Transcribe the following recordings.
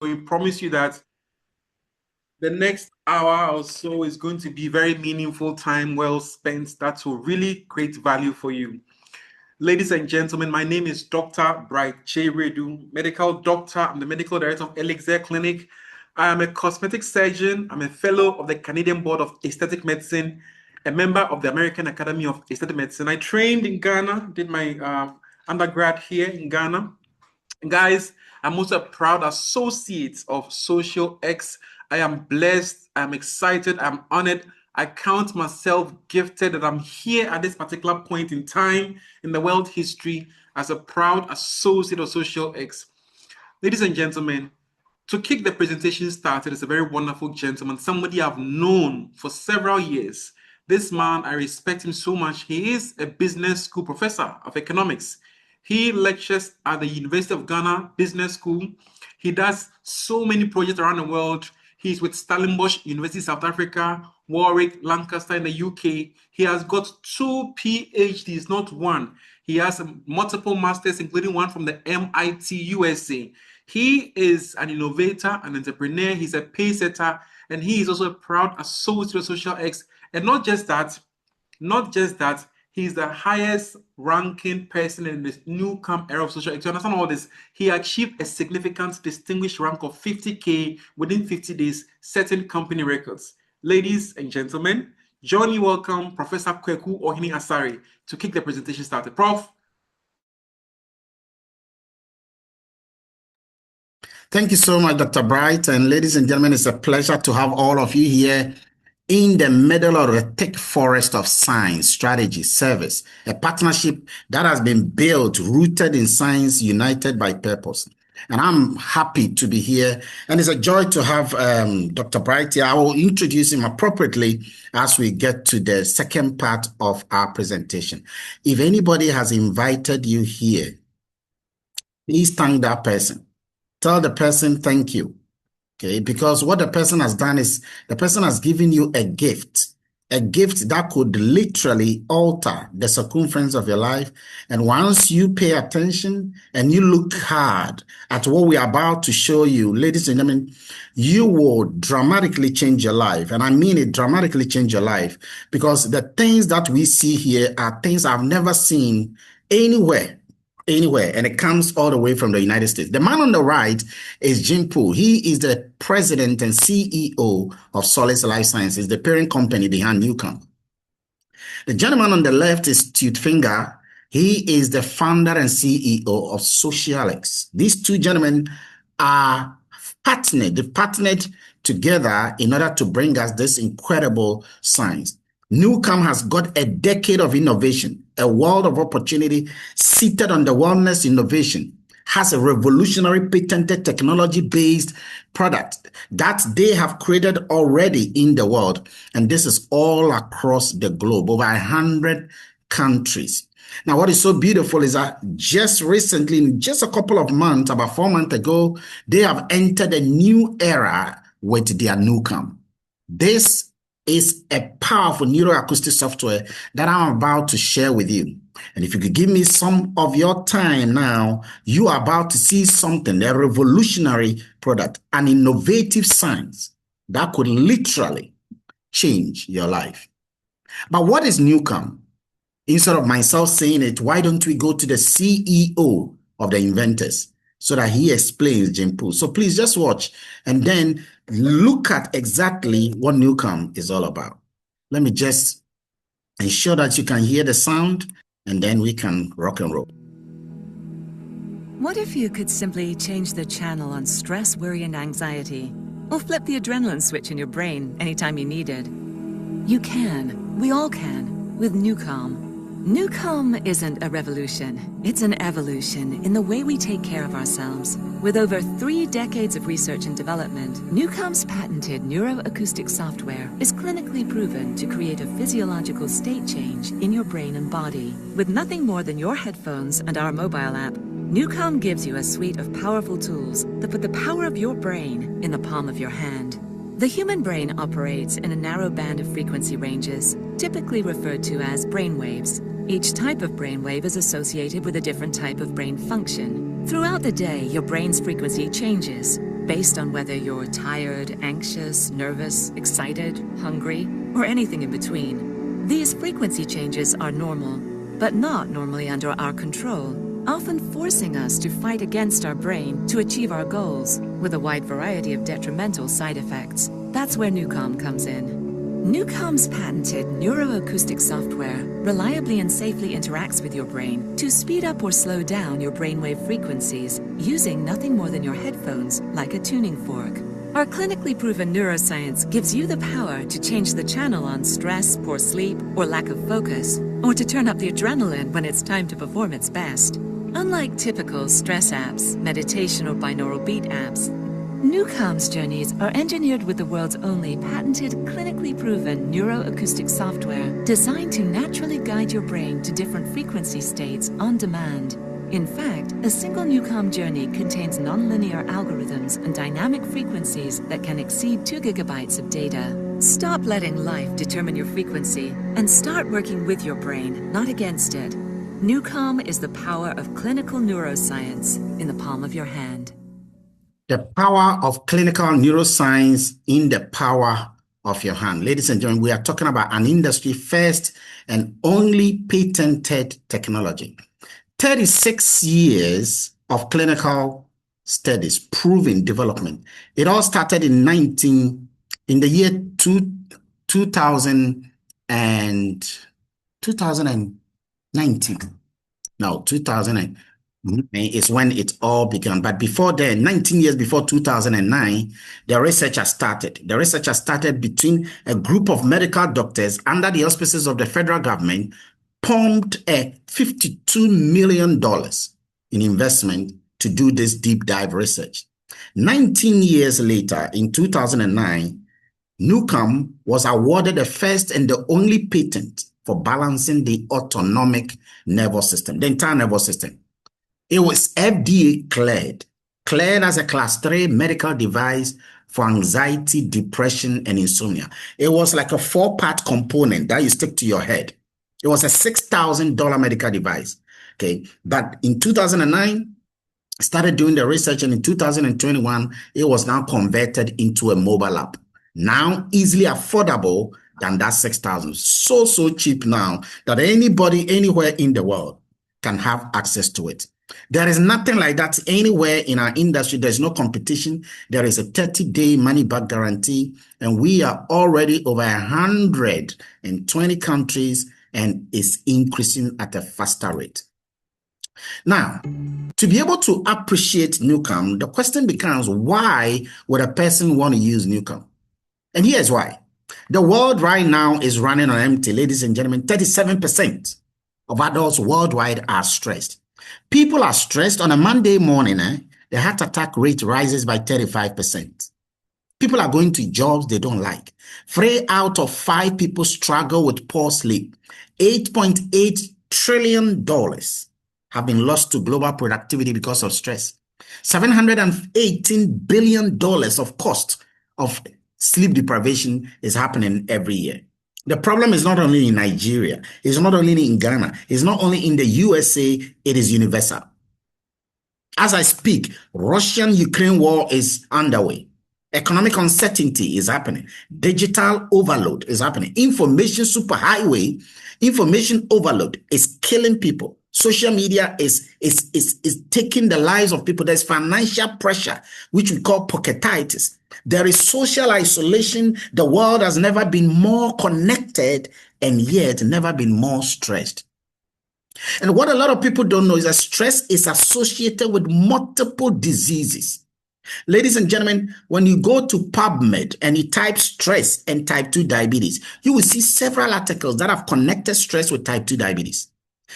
we promise you that the next hour or so is going to be very meaningful time well spent that will really create value for you. Ladies and gentlemen, my name is Dr. Bright Wiredu, medical doctor. I'm the medical director of Elixir Clinic. I am a cosmetic surgeon. I'm a fellow of the Canadian Board of Aesthetic Medicine, a member of the American Academy of Aesthetic Medicine. I trained in Ghana, did my undergrad here in Ghana. Guys, I'm also a proud associate of XosialX. I am blessed, I'm excited, I'm honored. I count myself gifted that I'm here at this particular point in time in the world history as a proud associate of XosialX. Ladies and gentlemen, to kick the presentation started is a very wonderful gentleman, somebody I've known for several years. This man, I respect him so much. He is a business school professor of economics. He lectures at the University of Ghana Business School. He does so many projects around the world. He's with Stellenbosch University, South Africa, Warwick, Lancaster in the UK. He has got 2 PhDs, not one. He has multiple masters, including one from the MIT USA. He is an innovator, an entrepreneur. He's a pace setter, and he is also a proud associate of XosialX. And not just that, he's the highest ranking person in this Nucalm era of XosialX. To understand all this, he achieved a significant distinguished rank of 50K within 50 days, setting company records. Ladies and gentlemen, join me welcome Professor Kweku Ohini Asare to kick the presentation started. Prof. Thank you so much, Dr. Bright. And ladies and gentlemen, it's a pleasure to have all of you here in the middle of the thick forest of science, strategy, service, a partnership that has been built, rooted in science, united by purpose. And I'm happy to be here. And it's a joy to have Dr. Bright here. I will introduce him appropriately as we get to the second part of our presentation. If anybody has invited you here, please thank that person. Tell the person thank you. Okay, because what the person has done is the person has given you a gift that could literally alter the circumference of your life. And once you pay attention and you look hard at what we are about to show you, ladies and gentlemen, you will dramatically change your life. And I mean it, dramatically change your life, because the things that we see here are things I've never seen anywhere, and it comes all the way from the United States. The man on the right is Jim Poole. He is the president and CEO of Solace Lifesciences, the parent company behind Nucalm. The gentleman on the left is Stuart Finger. He is the founder and CEO of XosialX. These two gentlemen are partnered. They've partnered together in order to bring us this incredible science. Nucalm has got a decade of innovation, a world of opportunity seated on the wellness innovation, has a revolutionary patented technology-based product that they have created already in the world. And this is all across the globe, over 100 countries. Now, what is so beautiful is that just recently, in just a couple of months, about 4 months ago, they have entered a new era with their Nucalm. This is a powerful neuroacoustic software that I'm about to share with you. And if you could give me some of your time now, you are about to see something, a revolutionary product, an innovative science that could literally change your life. But what is Nucalm? Instead of myself saying it, why don't we go to the CEO of the inventors so that he explains, Jim Poole? So please just watch and then look at exactly what Nucalm is all about. Let me just ensure that you can hear the sound, and then we can rock and roll. What if you could simply change the channel on stress, worry, and anxiety, or flip the adrenaline switch in your brain anytime you needed? You can. We all can with Nucalm. Nucalm isn't a revolution, it's an evolution in the way we take care of ourselves. With over 3 decades of research and development, Nucalm's patented neuroacoustic software is clinically proven to create a physiological state change in your brain and body. With nothing more than your headphones and our mobile app, Nucalm gives you a suite of powerful tools that put the power of your brain in the palm of your hand. The human brain operates in a narrow band of frequency ranges, typically referred to as brainwaves. Each type of brainwave is associated with a different type of brain function. Throughout the day, your brain's frequency changes. based on whether you're tired, anxious, nervous, excited, hungry, or anything in between. These frequency changes are normal, but not normally under our control, often forcing us to fight against our brain to achieve our goals, with a wide variety of detrimental side effects. That's where Nucalm comes in. Nucalm's patented neuroacoustic software reliably and safely interacts with your brain to speed up or slow down your brainwave frequencies using nothing more than your headphones, like a tuning fork. Our clinically proven neuroscience gives you the power to change the channel on stress, poor sleep, or lack of focus, or to turn up the adrenaline when it's time to perform its best. Unlike typical stress apps, meditation, or binaural beat apps, Nucalm's journeys are engineered with the world's only patented, clinically proven neuroacoustic software designed to naturally guide your brain to different frequency states on demand. In fact, a single Nucalm journey contains nonlinear algorithms and dynamic frequencies that can exceed 2 gigabytes of data. Stop letting life determine your frequency and start working with your brain, not against it. Nucalm is the power of clinical neuroscience in the palm of your hand. The power of clinical neuroscience in the power of your hand. Ladies and gentlemen, we are talking about an industry first and only patented technology. 36 years of clinical studies, proven development. It all started in the year 2019. No, 2000 is when it all began. But before then, 19 years before 2009, the research has started. The research has started between a group of medical doctors under the auspices of the federal government, pumped a $52 million in investment to do this deep dive research. 19 years later, in 2009, Nucalm was awarded the first and the only patent for balancing the autonomic nervous system, the entire nervous system. It was FDA cleared as a class 3 medical device for anxiety, depression, and insomnia. It was like a 4-part component that you stick to your head. It was a $6,000 medical device. Okay, but in 2009, started doing the research, and in 2021, it was now converted into a mobile app. Now easily affordable than that 6,000. So cheap now that anybody anywhere in the world can have access to it. There is nothing like that anywhere in our industry. There's no competition. There is a 30-day money-back guarantee, and we are already over 120 countries, and is increasing at a faster rate. Now, to be able to appreciate Nucalm, the question becomes, why would a person want to use Nucalm? And here's why. The world right now is running on empty. Ladies and gentlemen, 37% of adults worldwide are stressed. People are stressed on a Monday morning. The heart attack rate rises by 35%. People are going to jobs they don't like. 3 out of 5 people struggle with poor sleep. $8.8 trillion have been lost to global productivity because of stress. $718 billion of cost of sleep deprivation is happening every year. The problem is not only in Nigeria, it's not only in Ghana, it's not only in the USA, it is universal. As I speak, Russian-Ukraine war is underway. Economic uncertainty is happening. Digital overload is happening. Information superhighway, information overload is killing people. Social media is taking the lives of people. There's financial pressure, which we call pocketitis. There is social isolation. The world has never been more connected and yet never been more stressed. And what a lot of people don't know is that stress is associated with multiple diseases. Ladies and gentlemen, when you go to PubMed and you type stress and type 2 diabetes, you will see several articles that have connected stress with type 2 diabetes.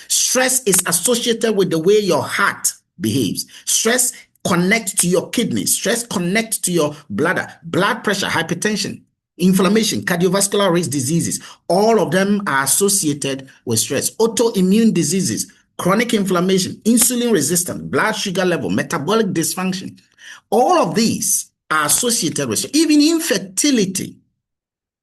Stress is associated with the way your heart behaves. Stress connects to your kidneys. Stress connects to your bladder, blood pressure, hypertension, inflammation, cardiovascular risk diseases. All of them are associated with stress. Autoimmune diseases, chronic inflammation, insulin resistance, blood sugar level, metabolic dysfunction. All of these are associated with stress. Even infertility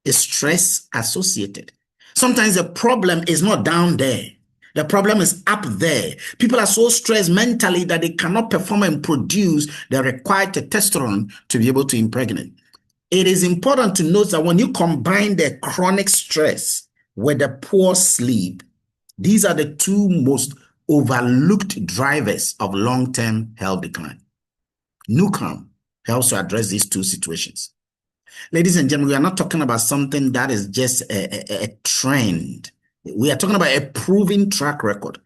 is stress associated. Sometimes the problem is not down there. The problem is up there. People are so stressed mentally that they cannot perform and produce the required testosterone to be able to impregnate. It is important to note that when you combine the chronic stress with the poor sleep, these are the two most overlooked drivers of long-term health decline. Nucalm helps to address these two situations. Ladies and gentlemen, we are not talking about something that is just a trend. We are talking about a proven track record.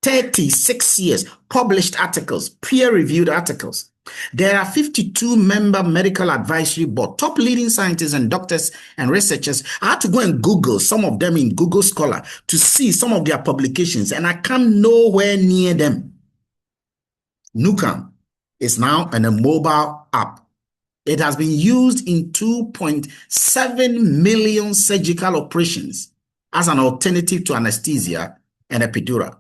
36 years, published articles, peer-reviewed articles. There are 52-member medical advisory board, top leading scientists and doctors and researchers. I had to go and Google some of them in Google Scholar to see some of their publications, and I come nowhere near them. Nucalm is now in a mobile app. It has been used in 2.7 million surgical operations as an alternative to anesthesia and epidural.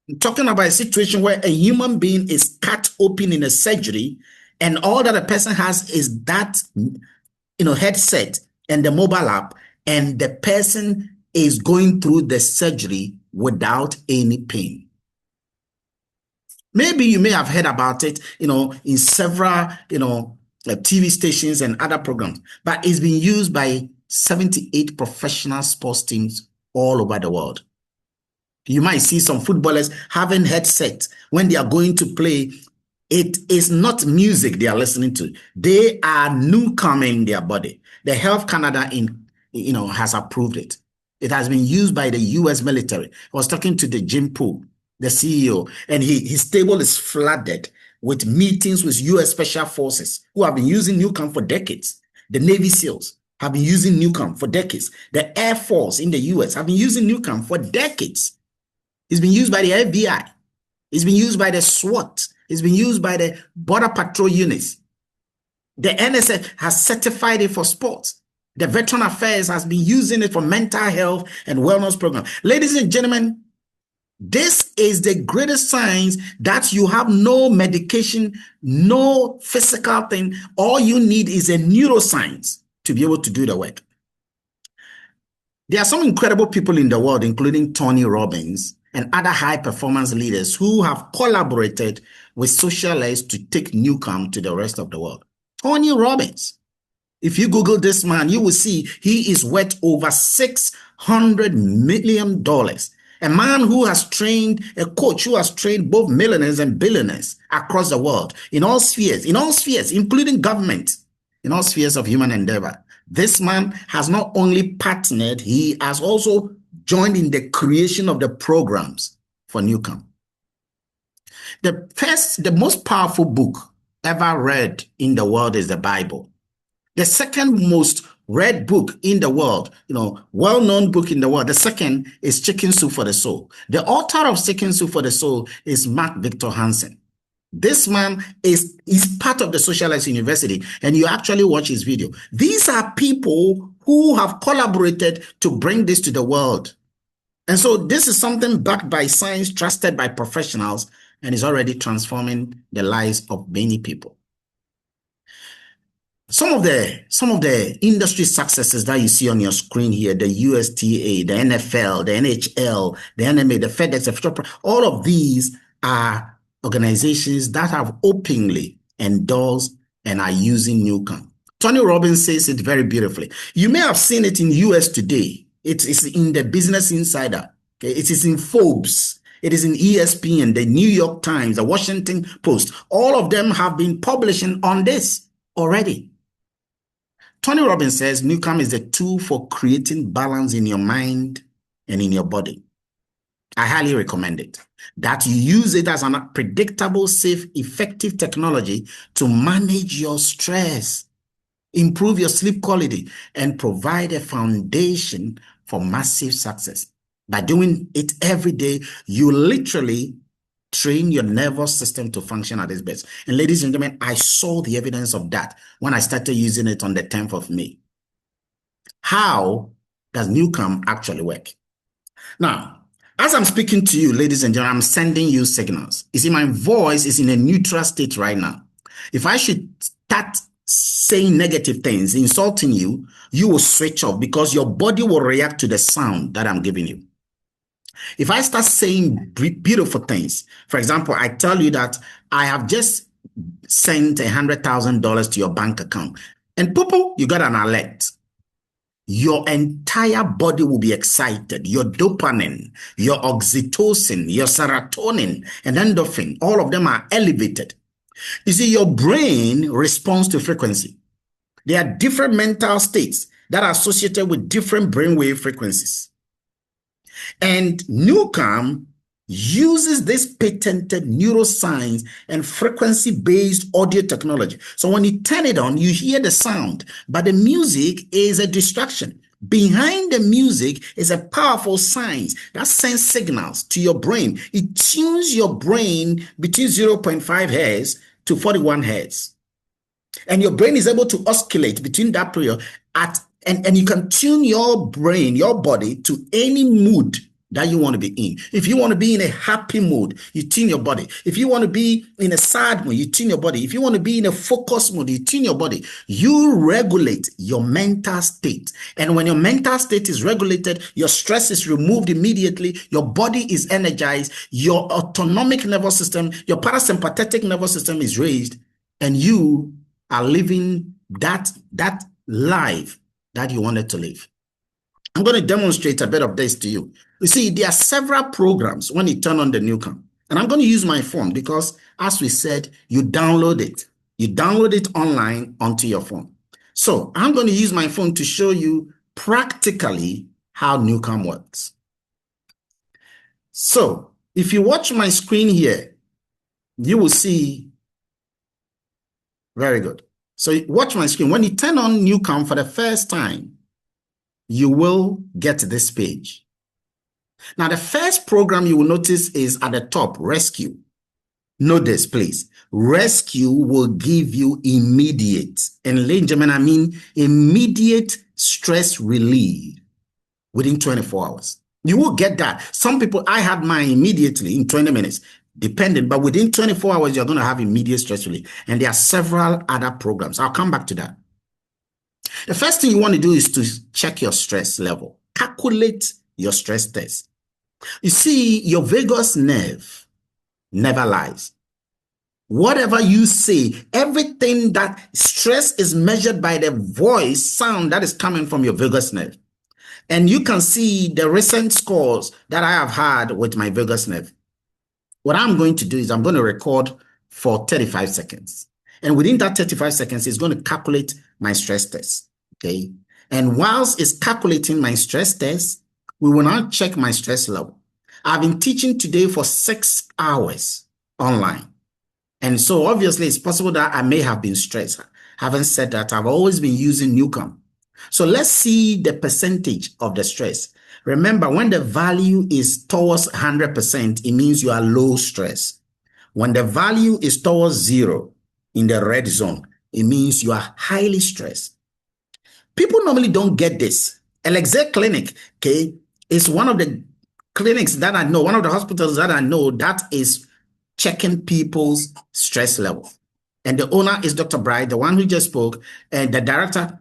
I'm talking about a situation where a human being is cut open in a surgery, and all that a person has is that headset and the mobile app, and the person is going through the surgery without any pain. Maybe you may have heard about it, in several, TV stations and other programs, but it's been used by 78 professional sports teams all over the world. You might see some footballers having headsets when they are going to play. It is not music they are listening to. They are Nucalm in their body. The Health Canada has approved it. It has been used by the US military. I was talking to the Jim Poole, the CEO, and his table is flooded with meetings with US Special Forces who have been using Nucalm for decades. The Navy SEALs have been using Nucalm for decades. The Air Force in the US have been using Nucalm for decades. It's been used by the FBI. It's been used by the SWAT. It's been used by the Border Patrol units. The NSA has certified it for sports. The Veteran Affairs has been using it for mental health and wellness programs. Ladies and gentlemen, this is the greatest signs that you have no medication, no physical thing. All you need is a neuroscience to be able to do the work. There are some incredible people in the world, including Tony Robbins and other high-performance leaders who have collaborated with XosialX to take Nucalm to the rest of the world. Tony Robbins. If you Google this man, you will see he is worth over $600 million. A man who has trained, a coach who has trained both millionaires and billionaires across the world, in all spheres, including government, in all spheres of human endeavor. This man has not only partnered, he has also joined in the creation of the programs for Nucalm. The most powerful book ever read in the world is the Bible. The second most read book in the world, well-known book in the world, the second is Chicken Soup for the Soul. The author of Chicken Soup for the Soul is Mark Victor Hansen. This man is part of the XosialX University, and you actually watch his video. These are people who have collaborated to bring this to the world. And so this is something backed by science, trusted by professionals, and is already transforming the lives of many people. Some of the industry successes that you see on your screen here, the USTA, the NFL, the NHL, the NMA, the FedEx, all of these are organizations that have openly endorsed and are using Nucalm. Tony Robbins says it very beautifully. You may have seen it in US Today. It is in the Business Insider. Okay? It is in Forbes. It is in ESPN, the New York Times, the Washington Post. All of them have been publishing on this already. Tony Robbins says Nucalm is a tool for creating balance in your mind and in your body. I highly recommend it. That you use it as a predictable, safe, effective technology to manage your stress, improve your sleep quality, and provide a foundation for massive success. By doing it every day, you literally train your nervous system to function at its best. And ladies and gentlemen, I saw the evidence of that when I started using it on the 10th of May. How does Nucalm actually work? Now, as I'm speaking to you, ladies and gentlemen, I'm sending you signals. You see, my voice is in a neutral state right now. If I should start saying negative things, insulting you, you will switch off because your body will react to the sound that I'm giving you. If I start saying beautiful things, for example, I tell you that I have just sent $100,000 to your bank account, and poof, you got an alert. Your entire body will be excited. Your dopamine, your oxytocin, your serotonin, and endorphin, all of them are elevated. You see, your brain responds to frequency. There are different mental states that are associated with different brainwave frequencies. And Nucalm uses this patented neuroscience and frequency-based audio technology. So when you turn it on, you hear the sound, but the music is a distraction. Behind the music is a powerful science that sends signals to your brain. It tunes your brain between 0.5 hertz to 41 hertz. And your brain is able to oscillate between that period and you can tune your brain, your body, to any mood that you want to be in. If you want to be in a happy mood, you tune your body. If you want to be in a sad mood, you tune your body. If you want to be in a focused mood, you tune your body. You regulate your mental state. And when your mental state is regulated, your stress is removed immediately, your body is energized, your autonomic nervous system, your parasympathetic nervous system is raised, and you are living that life that you wanted to live. I'm going to demonstrate a bit of this to you. You see, there are several programs when you turn on the Nucalm. And I'm going to use my phone because, as we said, you download it. You download it online onto your phone. So I'm going to use my phone to show you practically how Nucalm works. So if you watch my screen here, you will see. Very good. So watch my screen. When you turn on Nucalm for the first time, you will get this page. Now, the first program you will notice is at the top, Rescue. Note this, please. Rescue will give you immediate, and ladies and gentlemen, I mean immediate stress relief within 24 hours. You will get that. Some people, I had mine immediately in 20 minutes, depending, but within 24 hours, you're going to have immediate stress relief. And there are several other programs. I'll come back to that. The first thing you want to do is to check your stress level. Calculate your stress test. You see, your vagus nerve never lies. Whatever you say, everything that stress is measured by the voice sound that is coming from your vagus nerve. And you can see the recent scores that I have had with my vagus nerve. What I'm going to do is I'm going to record for 35 seconds. And within that 35 seconds, it's going to calculate my stress test. Okay. And whilst it's calculating my stress test, we will now check my stress level. I've been teaching today for 6 hours online. And so obviously it's possible that I may have been stressed. Having said that, I've always been using Nucalm. So let's see the percentage of the stress. Remember, when the value is towards 100%, it means you are low stress. When the value is towards 0 in the red zone, it means you are highly stressed. People normally don't get this. XosialX Clinic, okay, is one of the clinics that I know, one of the hospitals that I know that is checking people's stress level. And the owner is Dr. Bright, the one who just spoke, and the director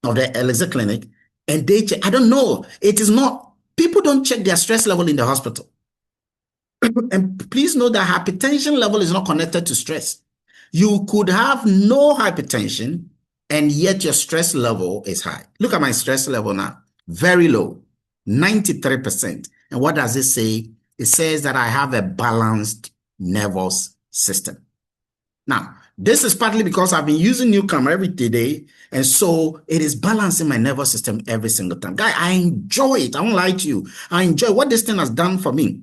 of the XosialX Clinic. And they check. I don't know. It is not, people don't check their stress level in the hospital. And please know that hypertension level is not connected to stress. You could have no hypertension and yet your stress level is high. Look at my stress level now. Very low, 93%. And what does it say? It says that I have a balanced nervous system. Now, this is partly because I've been using Nucalm every day, and so it is balancing my nervous system every single time. Guy, I enjoy it. I won't lie to you. I enjoy what this thing has done for me.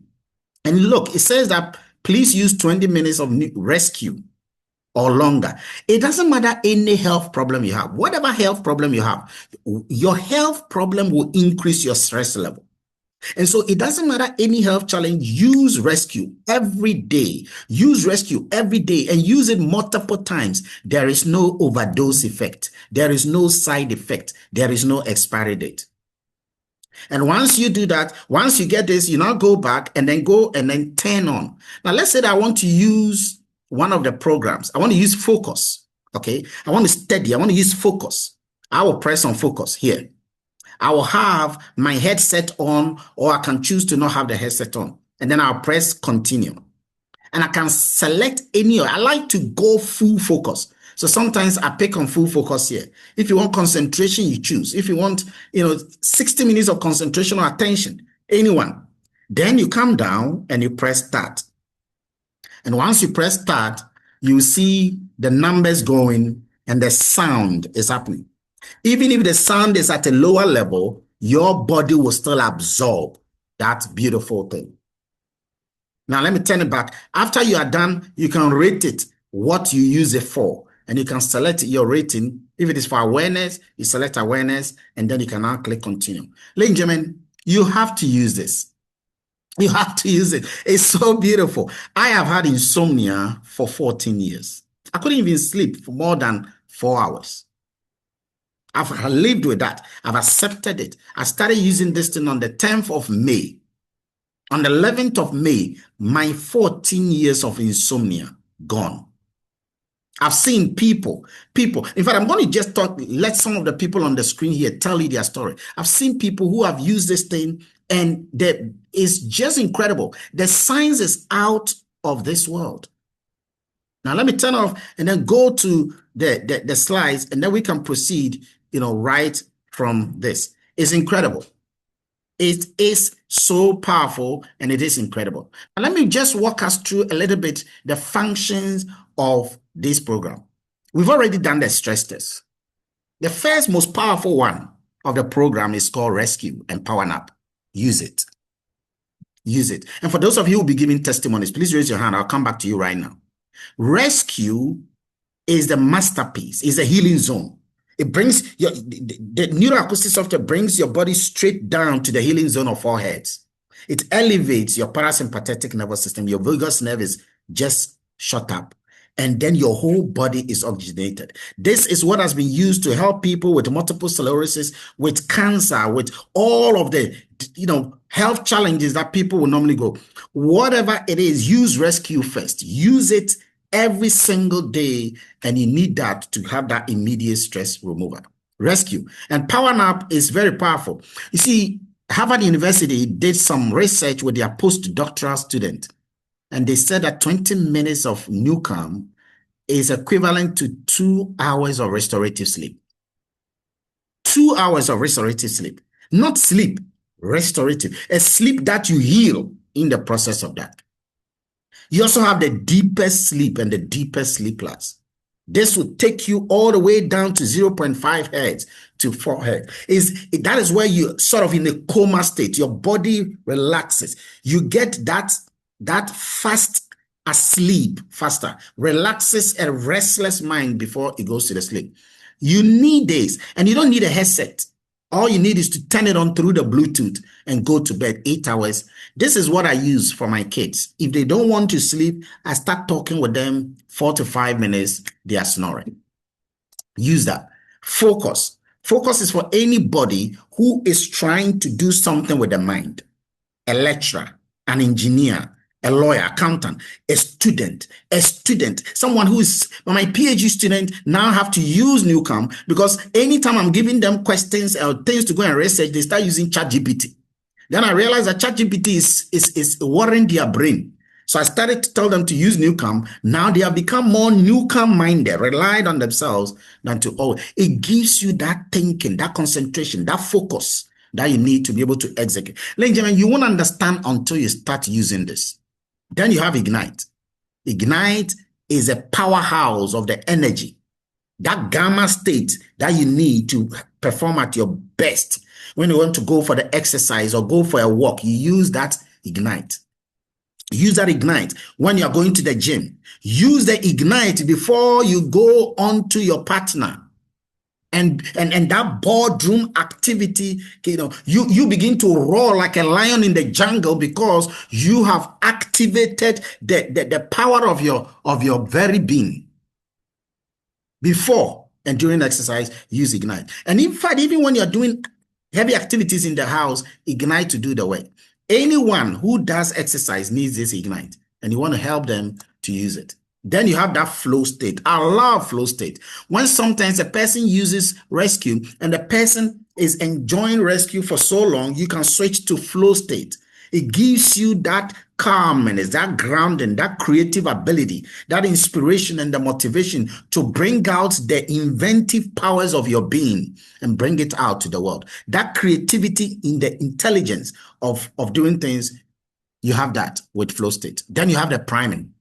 And look, it says that please use 20 minutes of rescue or longer. It doesn't matter any health problem you have. Whatever health problem you have, your health problem will increase your stress level. And so it doesn't matter any health challenge, use rescue every day. Use rescue every day and use it multiple times. There is no overdose effect. There is no side effect. There is no expiry date. And once you do that, once you get this, you now go back and then turn on. Now, let's say that I want to use one of the programs. I want to use focus. Okay. I want to study. I want to use focus. I will press on focus here. I will have my headset on, or I can choose to not have the headset on. And then I'll press continue. And I can select any. I like to go full focus. So sometimes I pick on full focus here. If you want concentration, you choose. If you want, 60 minutes of concentration or attention, anyone. Then you come down and you press start. And once you press start, you see the numbers going and the sound is happening. Even if the sound is at a lower level, your body will still absorb that beautiful thing. Now, let me turn it back. After you are done, you can rate it what you use it for. And you can select your rating. If it is for awareness, you select awareness, and then you can now click continue. Ladies and gentlemen, you have to use this. You have to use it. It's so beautiful. I have had insomnia for 14 years. I couldn't even sleep for more than 4 hours. I've lived with that. I've accepted it. I started using this thing on the 10th of May. On the 11th of May, my 14 years of insomnia gone. I've seen people. In fact, I'm going to just let some of the people on the screen here tell you their story. I've seen people who have used this thing, and it's just incredible. The science is out of this world. Now, let me turn off and then go to the slides, and then we can proceed, right from this. It's incredible. It is so powerful, and it is incredible. Now, let me just walk us through a little bit the functions of this program. We've already done the stress test. The first most powerful one of the program is called Rescue and Power Nap. Use it. Use it. And for those of you who will be giving testimonies, please raise your hand. I'll come back to you right now. Rescue is the masterpiece, is a healing zone. It brings the neuroacoustic software brings your body straight down to the healing zone of all heads. It elevates your parasympathetic nervous system. Your vagus nerve is just shut up. And then your whole body is oxygenated. This is what has been used to help people with multiple sclerosis, with cancer, with all of the, health challenges that people will normally go. Whatever it is, use Rescue first. Use it every single day, and you need that to have that immediate stress remover. Rescue. And Power Nap is very powerful. You see, Harvard University did some research with their postdoctoral student, and they said that 20 minutes of Nucalm is equivalent to 2 hours of restorative sleep. 2 hours of restorative sleep. Not sleep, restorative. A sleep that you heal in the process of that. You also have the deepest sleep and the deepest sleepers. This will take you all the way down to 0.5 hertz to 4 hertz. That is where you're sort of in a coma state. Your body relaxes. You get that fast asleep faster, relaxes a restless mind before it goes to the sleep. You need this, and you don't need a headset. All you need is to turn it on through the Bluetooth and go to bed 8 hours. This is what I use for my kids. If they don't want to sleep, I start talking with them 4 to 5 minutes, they are snoring. Use that. Focus. Focus is for anybody who is trying to do something with the mind. A lecturer, an engineer, a lawyer, accountant, a student, someone who is my PhD student now have to use Nucalm, because anytime I'm giving them questions or things to go and research, they start using ChatGPT. Then I realized that ChatGPT is worrying their brain. So I started to tell them to use Nucalm. Now they have become more Nucalm minded, relied on themselves than to it gives you that thinking, that concentration, that focus that you need to be able to execute. Ladies and gentlemen, you won't understand until you start using this. Then you have Ignite. Ignite is a powerhouse of the energy, that gamma state that you need to perform at your best. When you want to go for the exercise or go for a walk, you use that Ignite. Use that Ignite when you're going to the gym. Use the Ignite before you go on to your partner. And that boardroom activity, you begin to roar like a lion in the jungle, because you have activated the power of your very being. Before and during exercise, use Ignite. And in fact, even when you're doing heavy activities in the house, Ignite to do the work. Anyone who does exercise needs this Ignite, and you want to help them to use it. Then you have that flow state. I love flow state. When sometimes a person uses rescue and the person is enjoying rescue for so long, you can switch to flow state. It gives you that calmness, that grounding, that creative ability, that inspiration and the motivation to bring out the inventive powers of your being and bring it out to the world. That creativity in the intelligence of doing things, you have that with flow state. Then you have the priming.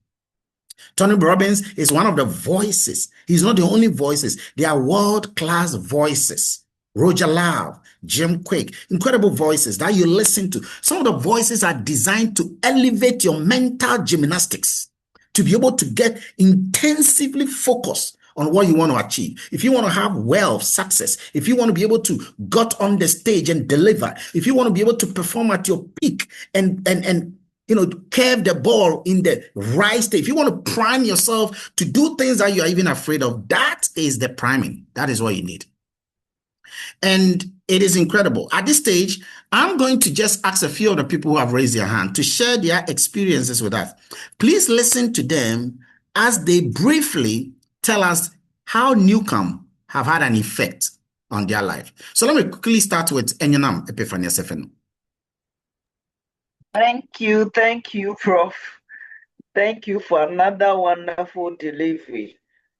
Tony Robbins is one of the voices. He's not the only voices. They are world-class voices. Roger Love, Jim Quick, incredible voices that you listen to. Some of the voices are designed to elevate your mental gymnastics, to be able to get intensively focused on what you want to achieve. If you want to have wealth, success, if you want to be able to get on the stage and deliver, if you want to be able to perform at your peak and curve the ball in the right state. If you want to prime yourself to do things that you are even afraid of, that is the priming. That is what you need. And it is incredible. At this stage, I'm going to just ask a few of the people who have raised their hand to share their experiences with us. Please listen to them as they briefly tell us how Nucalm have had an effect on their life. So let me quickly start with Enyonam Epiphania Sefeno. Thank you, Prof. Thank you for another wonderful delivery.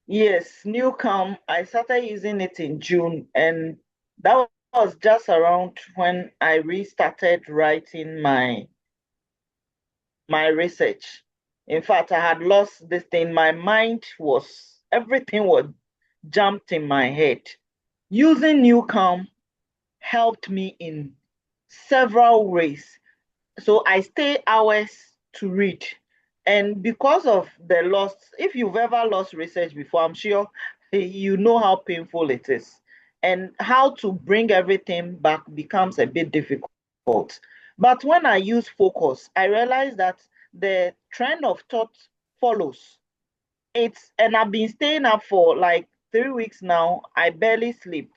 Yes, Nucalm, I started using it in June, and that was just around when I restarted writing my research. In fact, I had lost this thing. My mind everything was jumped in my head. Using Nucalm helped me in several ways. So I stay hours to read. And because of the loss, if you've ever lost research before, I'm sure you know how painful it is. And how to bring everything back becomes a bit difficult. But when I use focus, I realize that the trend of thought follows. And I've been staying up for like 3 weeks now. I barely sleep.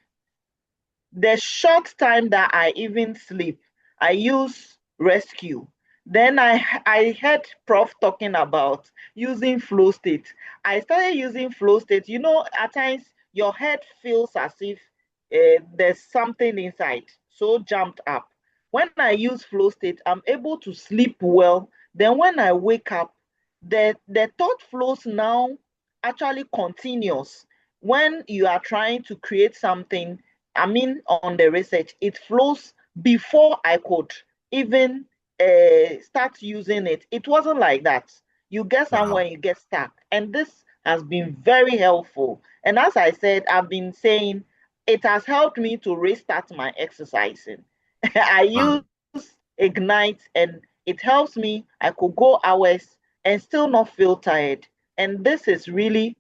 The short time that I even sleep, I use rescue. Then I heard Prof talking about using flow state. I started using flow state. At times your head feels as if there's something inside, so jumped up. When I use flow state, I'm able to sleep well. Then when I wake up, the thought flows now actually continuous. When you are trying to create something, on the research, it flows before I could even start using it. It wasn't like that. You get somewhere, you get stuck. And this has been very helpful. And as I said, I've been saying it has helped me to restart my exercising. I use Ignite and it helps me. I could go hours and still not feel tired. And this is really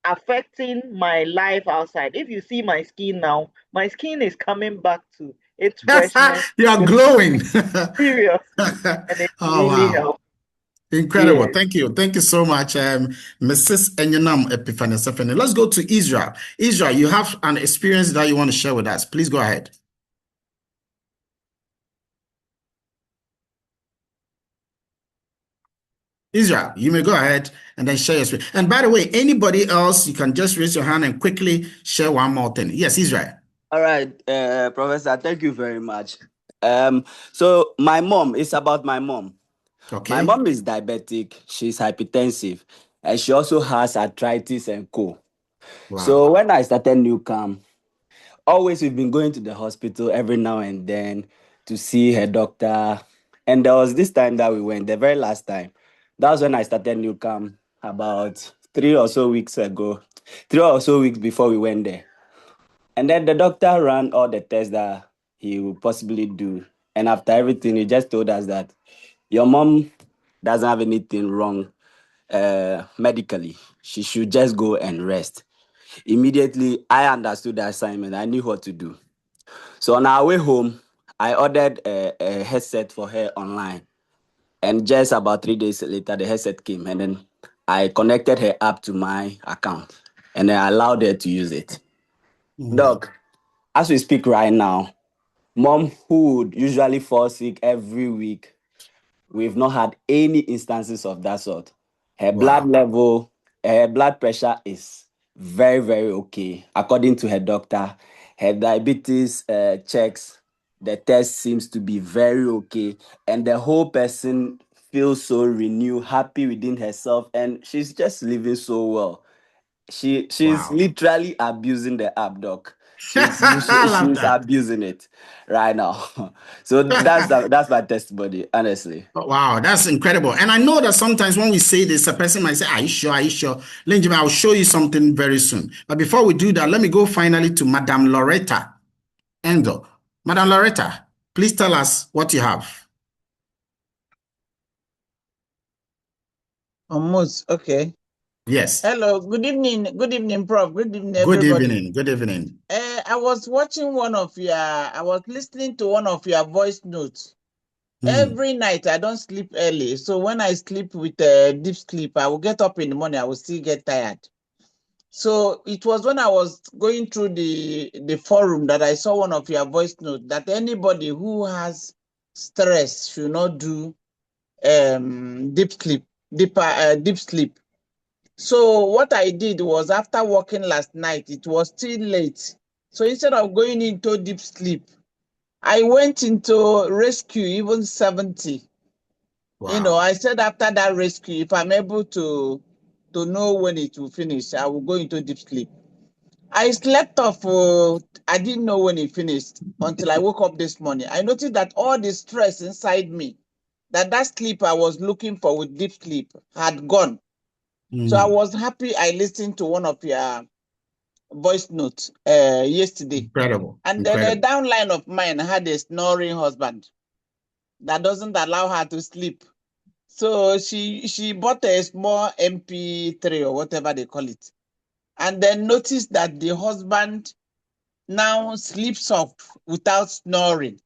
affecting my life outside. If you see my skin now, my skin is coming back to its freshness. You are glowing. Seriously. And it really helps. Incredible. Yes. Thank you. Thank you so much, Mrs. Enyonam Epiphania Sefene. Let's go to Israel. Israel, you have an experience that you want to share with us. Please go ahead. Israel, you may go ahead and then share your experience. And by the way, anybody else, you can just raise your hand and quickly share one more thing. Yes, Israel. All right, Professor, thank you very much. So my mom, it's about my mom. Okay. My mom is diabetic, she's hypertensive, and she also has arthritis and co. Wow. So when I started Nucalm, always we've been going to the hospital every now and then to see her doctor. And there was this time that we went, the very last time. That was when I started Nucalm about 3 or so weeks before we went there. And then the doctor ran all the tests that he would possibly do. And after everything, he just told us that your mom doesn't have anything wrong medically. She should just go and rest. Immediately, I understood the assignment. I knew what to do. So on our way home, I ordered a headset for her online. And just about 3 days later, the headset came. And then I connected her app to my account. And I allowed her to use it. Doc, as we speak right now, mom, who would usually fall sick every week, we've not had any instances of that sort. Her blood level, her blood pressure is very, very okay. According to her doctor, her diabetes checks, the test seems to be very okay. And the whole person feels so renewed, happy within herself. And she's just living so well. She's literally abusing the app, doc. She's I love she's that. abusing it right now. So that's my testimony, honestly. Wow, that's incredible. And I know that sometimes when we say this, a person might say, are you sure? Are you sure? Lenjima, I'll show you something very soon. But before we do that, let me go finally to Madame Loretta Endo. Madame Loretta, please tell us what you have. Almost, okay. Yes. Hello, good evening, Prof. Good evening, everybody. Good evening. I was watching I was listening to one of your voice notes. Every night I don't sleep early. So when I sleep with deep sleep, I will get up in the morning, I will still get tired. So it was when I was going through the forum that I saw one of your voice notes that anybody who has stress should not do deep sleep. So what I did was, after working last night, it was still late. So instead of going into deep sleep, I went into rescue, even 70. Wow. I said after that rescue, if I'm able to know when it will finish, I will go into deep sleep. I slept off. I didn't know when it finished until I woke up this morning. I noticed that all the stress inside me, that sleep I was looking for with deep sleep, had gone. So I was happy I listened to one of your voice notes yesterday. Incredible. And then a downline of mine had a snoring husband that doesn't allow her to sleep. So she bought a small MP3 or whatever they call it, and then noticed that the husband now sleeps off without snoring.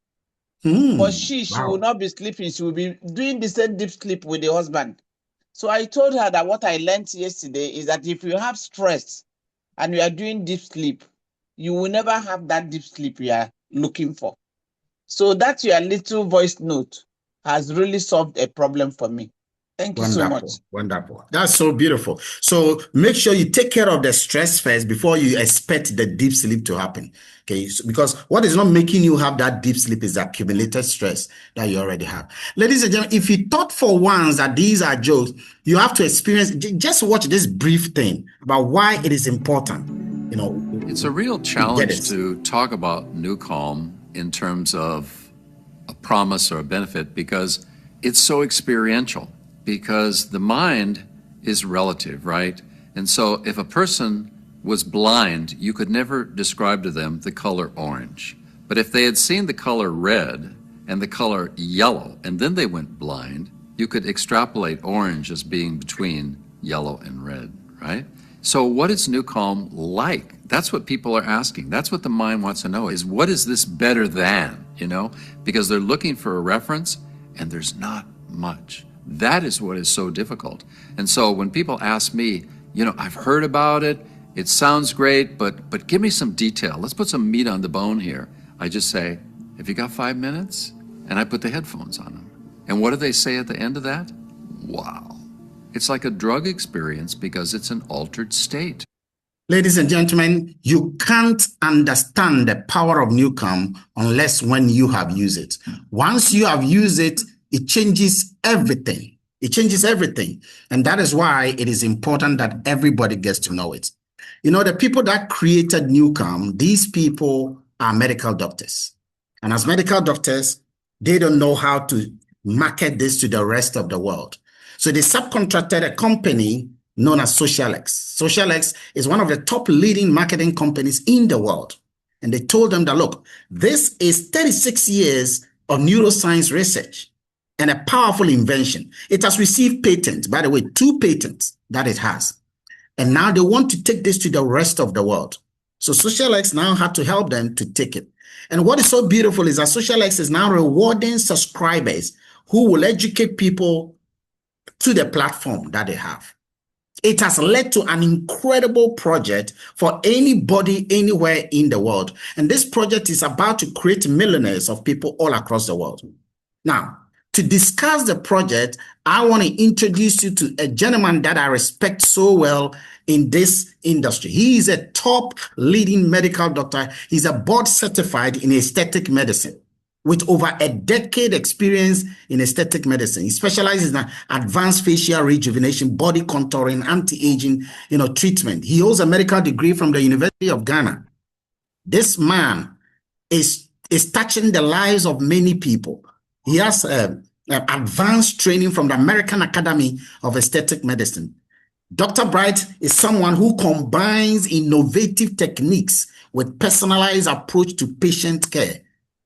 But she will not be sleeping. She will be doing the same deep sleep with the husband. So I told her that what I learned yesterday is that if you have stress and you are doing deep sleep, you will never have that deep sleep you are looking for. So that your little voice note has really solved a problem for me. Thank you so much. Wonderful. That's so beautiful. So make sure you take care of the stress first before you expect the deep sleep to happen. Okay, so, because what is not making you have that deep sleep is accumulated stress that you already have. Ladies and gentlemen, if you thought for once that these are jokes, you have to experience, just watch this brief thing about why it is important. It's a real challenge to talk about Nucalm in terms of a promise or a benefit because it's so experiential, because the mind is relative, right? And so if a person was blind, you could never describe to them the color orange. But if they had seen the color red and the color yellow, and then they went blind, you could extrapolate orange as being between yellow and red, right? So what is Nucalm like? That's what people are asking. That's what the mind wants to know, is what is this better than, Because they're looking for a reference, and there's not much. That is what is so difficult. And so when people ask me, I've heard about it, it sounds great, but give me some detail. Let's put some meat on the bone here. I just say, have you got 5 minutes? And I put the headphones on them. And what do they say at the end of that? Wow. It's like a drug experience because it's an altered state. Ladies and gentlemen, you can't understand the power of Nucalm unless when you have used it. Once you have used it, it changes everything. It changes everything. And that is why it is important that everybody gets to know it. The people that created Nucalm, these people are medical doctors. And as medical doctors, they don't know how to market this to the rest of the world. So they subcontracted a company known as XosialX. XosialX is one of the top leading marketing companies in the world. And they told them that, look, this is 36 years of neuroscience research and a powerful invention. It has received patents, by the way, 2 patents that it has. And now they want to take this to the rest of the world. So XosialX now had to help them to take it. And what is so beautiful is that XosialX is now rewarding subscribers who will educate people to the platform that they have. It has led to an incredible project for anybody, anywhere in the world. And this project is about to create millionaires of people all across the world. Now, To discuss the project, I want to introduce you to a gentleman that I respect so well in this industry. He is a top leading medical doctor. He's a board certified in aesthetic medicine with over a decade experience in aesthetic medicine. He specializes in advanced facial rejuvenation, body contouring, anti-aging, treatment. He holds a medical degree from the University of Ghana. This man is touching the lives of many people. He has advanced training from the American Academy of Aesthetic Medicine. Dr. Bright is someone who combines innovative techniques with personalized approach to patient care.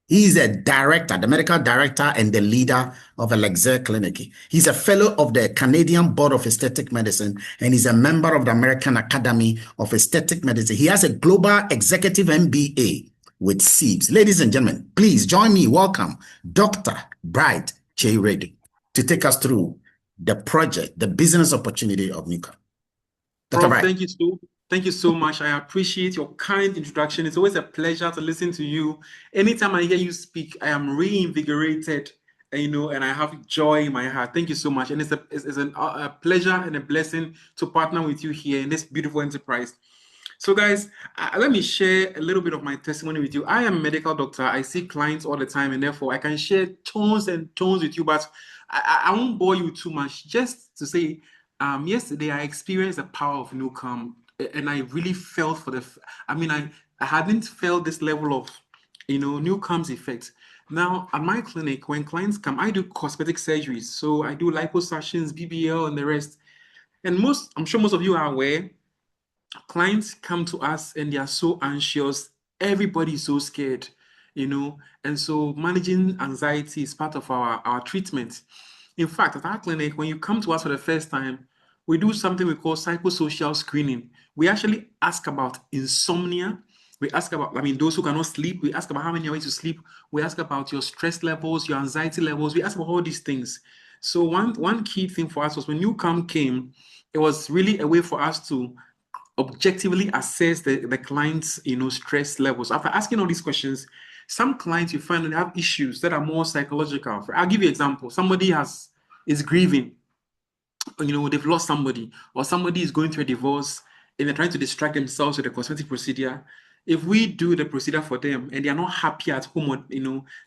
He is a director, the medical director and the leader of Elixir Clinic. He's a fellow of the Canadian Board of Aesthetic Medicine and he's a member of the American Academy of Aesthetic Medicine. He has a global executive MBA with SEEBS. Ladies and gentlemen, please join me. Welcome Dr. Bright Wiredu to take us through the project, the business opportunity of Nucalm. Dr. Bright. Thank you so much. I appreciate your kind introduction. It's always a pleasure to listen to you. Anytime I hear you speak, I am reinvigorated, and I have joy in my heart. Thank you so much. And it's a pleasure and a blessing to partner with you here in this beautiful enterprise. So guys, let me share a little bit of my testimony with you. I am a medical doctor. I see clients all the time, and therefore I can share tons and tons with you, but I won't bore you too much. Just to say, yesterday I experienced the power of Nucalm, and I really felt I hadn't felt this level of, Nucalm's effect. Now, at my clinic, when clients come, I do cosmetic surgeries. So I do liposuctions, BBL, and the rest. And I'm sure most of you are aware, clients come to us and they are so anxious. Everybody's so scared, and so managing anxiety is part of our treatment. In fact, at our clinic, when you come to us for the first time, we do something we call psychosocial screening. We actually ask about insomnia. We ask about, those who cannot sleep. We ask about how many hours you sleep. We ask about your stress levels, your anxiety levels. We ask about all these things. So one key thing for us was when Nucalm came, it was really a way for us to objectively assess the client's stress levels. After asking all these questions, some clients you find that they have issues that are more psychological. I'll give you an example. Somebody is grieving, they've lost somebody, or somebody is going through a divorce and they're trying to distract themselves with a cosmetic procedure. If we do the procedure for them and they are not happy at home,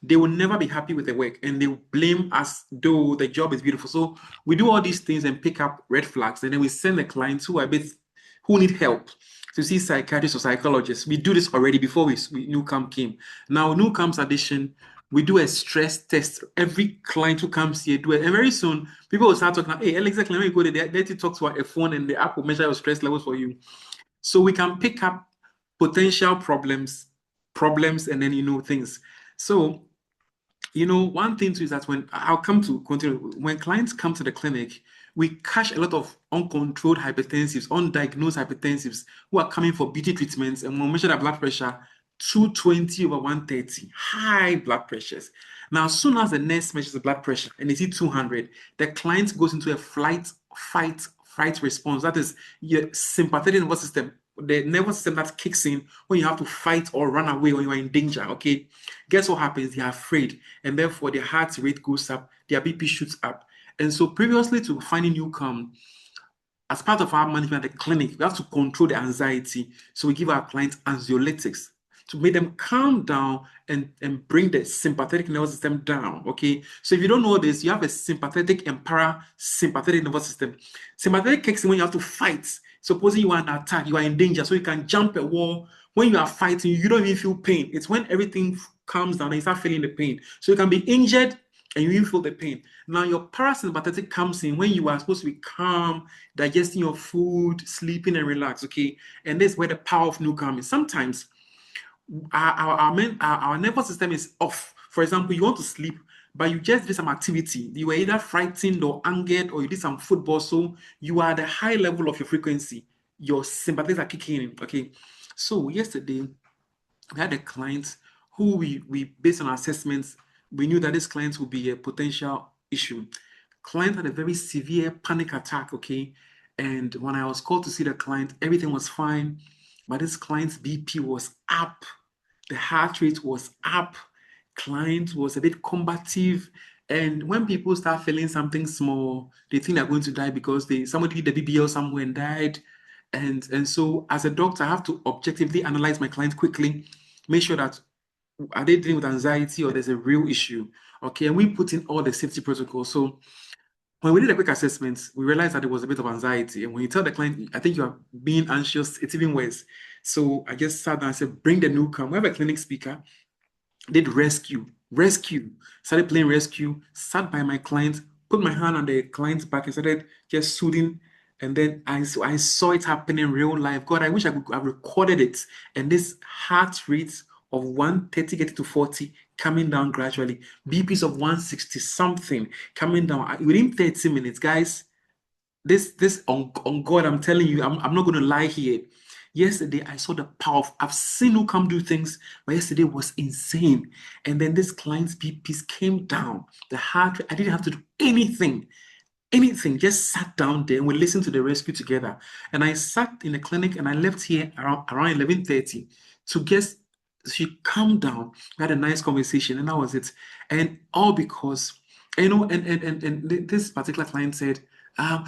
they will never be happy with the work and they will blame us though the job is beautiful. So we do all these things and pick up red flags, and then we send the clients who need help to see psychiatrists or psychologists. We do this already before Nucalm came. Now, Nucalm's addition, we do a stress test. Every client who comes here do it. And very soon, people will start talking, hey, Alexa, let me go there. They talk to a phone and the app will measure your stress levels for you. So we can pick up potential problems, and then, things. So, one thing too is that when clients come to the clinic, we catch a lot of uncontrolled hypertensives, undiagnosed hypertensives who are coming for beauty treatments, and we'll measure their blood pressure 220 over 130, high blood pressures. Now, as soon as the nurse measures the blood pressure and they see 200, the client goes into a fight response. That is your sympathetic nervous system, the nervous system that kicks in when you have to fight or run away when you are in danger. Okay, guess what happens? They are afraid, and therefore their heart rate goes up, their BP shoots up. And so previously to finding Nucalm, as part of our management at the clinic, we have to control the anxiety. So we give our clients anxiolytics to make them calm down and bring the sympathetic nervous system down. Okay, so if you don't know this, you have a sympathetic and parasympathetic nervous system. Sympathetic kicks in when you have to fight. Supposing you are under attack, you are in danger, so you can jump a wall. When you are fighting, you don't even feel pain. It's when everything calms down and you start feeling the pain. So you can be injured and you feel the pain. Now, your parasympathetic comes in when you are supposed to be calm, digesting your food, sleeping and relax, okay? And this is where the power of Nucalm is. Sometimes our nervous system is off. For example, you want to sleep, but you just did some activity. You were either frightened or angered, or you did some football, so you are at the high level of your frequency. Your sympathies are kicking in, okay? So yesterday, we had a client who we based on our assessments, we knew that this client would be a potential issue. Client had a very severe panic attack, okay? And when I was called to see the client, everything was fine, but this client's BP was up, the heart rate was up, client was a bit combative, And when people start feeling something small, they think they're going to die because somebody did the BBL somewhere and died. And so as a doctor, I have to objectively analyze my client quickly, make sure that are they dealing with anxiety or there's a real issue. Okay, and we put in all the safety protocols. So when we did a quick assessment, we realized that there was a bit of anxiety. And when you tell the client, I think you are being anxious, it's even worse. So I just sat down and said, bring the Nucalm. We have a clinic speaker, did rescue, started playing rescue, sat by my client, put my hand on the client's back and started just soothing. And then I saw it happen in real life. God, I wish I could have recorded it. And this heart rate of 130 getting to 40 coming down gradually, BPs of 160 something coming down within 30 minutes, guys. This on God, I'm telling you, I'm not going to lie here. Yesterday, I saw the power of, I've seen Nucalm do things, but yesterday was insane. And then this client's BPs came down. The heart rate, I didn't have to do anything, just sat down there and we listened to the rescue together. And I sat in the clinic and I left here around 11:30 to guess she calmed down. We had a nice conversation, and that was it. And all because, and this particular client said, I'm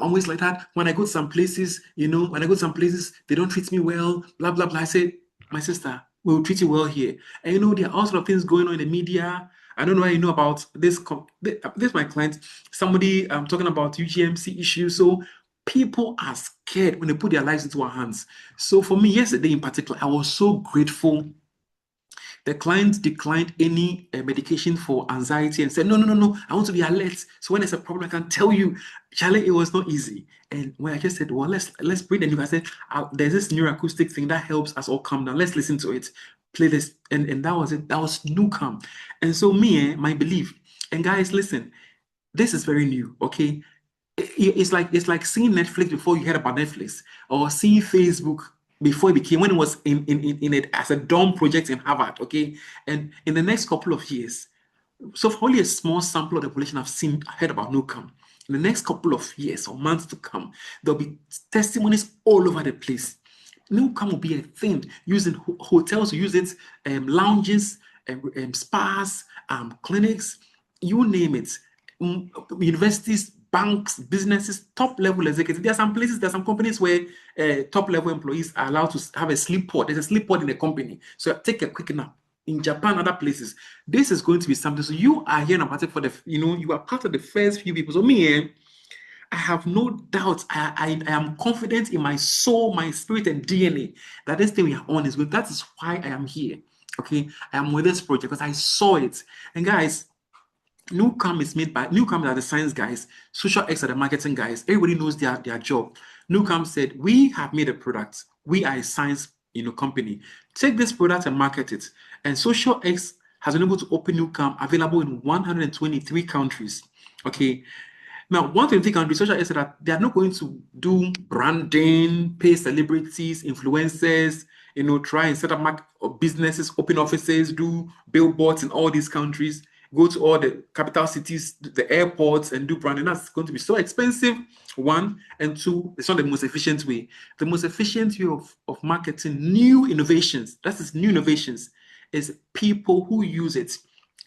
always like that. When I go to some places, they don't treat me well, blah, blah, blah. I said, my sister, we'll treat you well here. And there are all sorts of things going on in the media. I don't know why you know about this. This my client, somebody talking about UGMC issues. So people are scared when they put their lives into our hands. So for me, yesterday in particular, I was so grateful. The client declined any medication for anxiety and said, no, I want to be alert. So when there's a problem, I can tell you. Charlie, it was not easy. And when I just said, well, let's bring the new, I said, there's this neuroacoustic thing that helps us all calm down. Let's listen to it. Play this. And that was it. That was Nucalm. And so my belief, and guys, listen, this is very new, okay? It's like seeing Netflix before you heard about Netflix, or seeing Facebook before it became, when it was in it as a dorm project in Harvard, okay? And in the next couple of years, so for only a small sample of the population have heard about Nucalm. In the next couple of years or months to come, there'll be testimonies all over the place. Nucalm will be a thing. Using hotels, use it, lounges, spas, clinics, you name it. Universities, banks, businesses, top level executives. There are some companies where top level employees are allowed to have a sleep pod. There's a sleep pod in the company. So take a quick nap. In Japan, other places, this is going to be something. So you are hearing about it you are part of the first few people. So me, I have no doubt. I am confident in my soul, my spirit, and DNA that this thing we are on is good. That is why I am here. Okay, I am with this project because I saw it. And guys, Nucalm are the science guys, XosialX are the marketing guys. Everybody knows their job. Nucalm said, we have made a product. We are a science company. Take this product and market it. And XosialX has been able to open Nucalm available in 123 countries. Okay. Now, 123 countries, XosialX said that they are not going to do branding, pay celebrities, influencers, try and set up businesses, open offices, do billboards in all these countries, go to all the capital cities, the airports, and do branding. That's going to be so expensive, one. And two, it's not the most efficient way. The most efficient way of marketing new innovations, new innovations, is people who use it,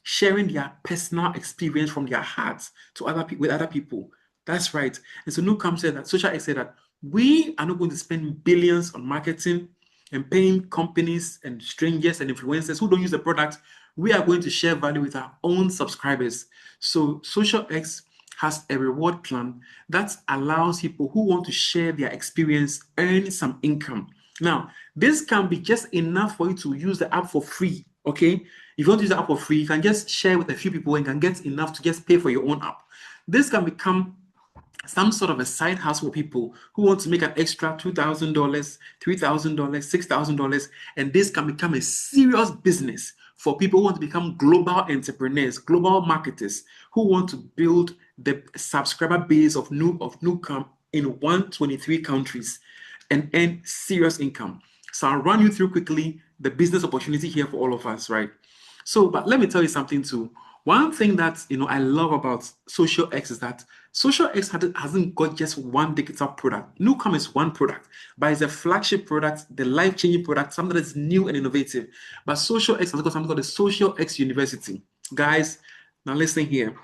sharing their personal experience from their hearts to with other people. That's right. And so Nucalm said that, XosialX said that we are not going to spend billions on marketing and paying companies and strangers and influencers who don't use the product. We are going to share value with our own subscribers. So XosialX has a reward plan that allows people who want to share their experience earn some income. Now, this can be just enough for you to use the app for free, okay? If you want to use the app for free, you can just share with a few people and can get enough to just pay for your own app. This can become some sort of a side hustle for people who want to make an extra $2,000, $3,000, $6,000, and this can become a serious business for people who want to become global entrepreneurs, global marketers, who want to build the subscriber base of Nucalm in 123 countries and earn serious income. So I'll run you through quickly the business opportunity here for all of us, right? So, but let me tell you something too. One thing that I love about XosialX is that XosialX hasn't got just one digital product. Nucalm is one product, but it's a flagship product, the life-changing product, something that's new and innovative. But XosialX has got something called the XosialX University. Guys, Now listen here.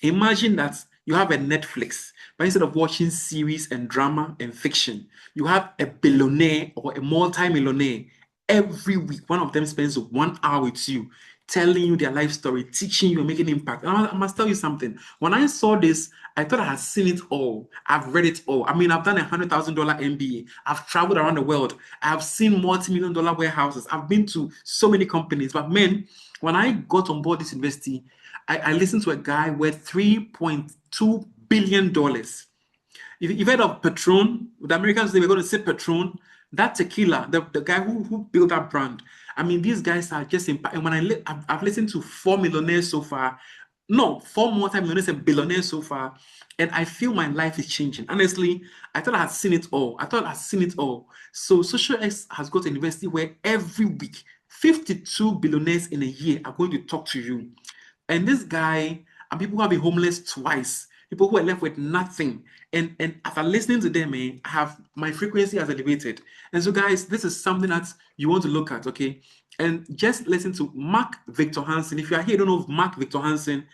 Imagine that you have a Netflix, but instead of watching series and drama and fiction, you have a billionaire or a multi-millionaire. Every week, one of them spends 1 hour with you, telling you their life story, teaching you and making impact. And I must tell you something. When I saw this, I thought I had seen it all. I've read it all. I mean, I've done $100,000 MBA. I've traveled around the world. I've seen multi-million-dollar warehouses. I've been to so many companies. But man, when I got on board this university, I listened to a guy worth $3.2 billion. If you've heard of Patron, the Americans, they were going to say Patron, that tequila, the guy who built that brand. I mean, these guys are just impact. And when I've listened to 4 millionaires so far, no, 4 multi-millionaires and billionaires so far, and I feel my life is changing. Honestly, I thought I had seen it all. So SocialX has got a university where every week, 52 billionaires in a year are going to talk to you. And this guy, and people who have been homeless twice, people who are left with nothing. And after listening to them, I have my frequency has elevated. And so, guys, this is something that you want to look at, okay? And just listen to Mark Victor Hansen. If you are here, you don't know of Mark Victor Hansen,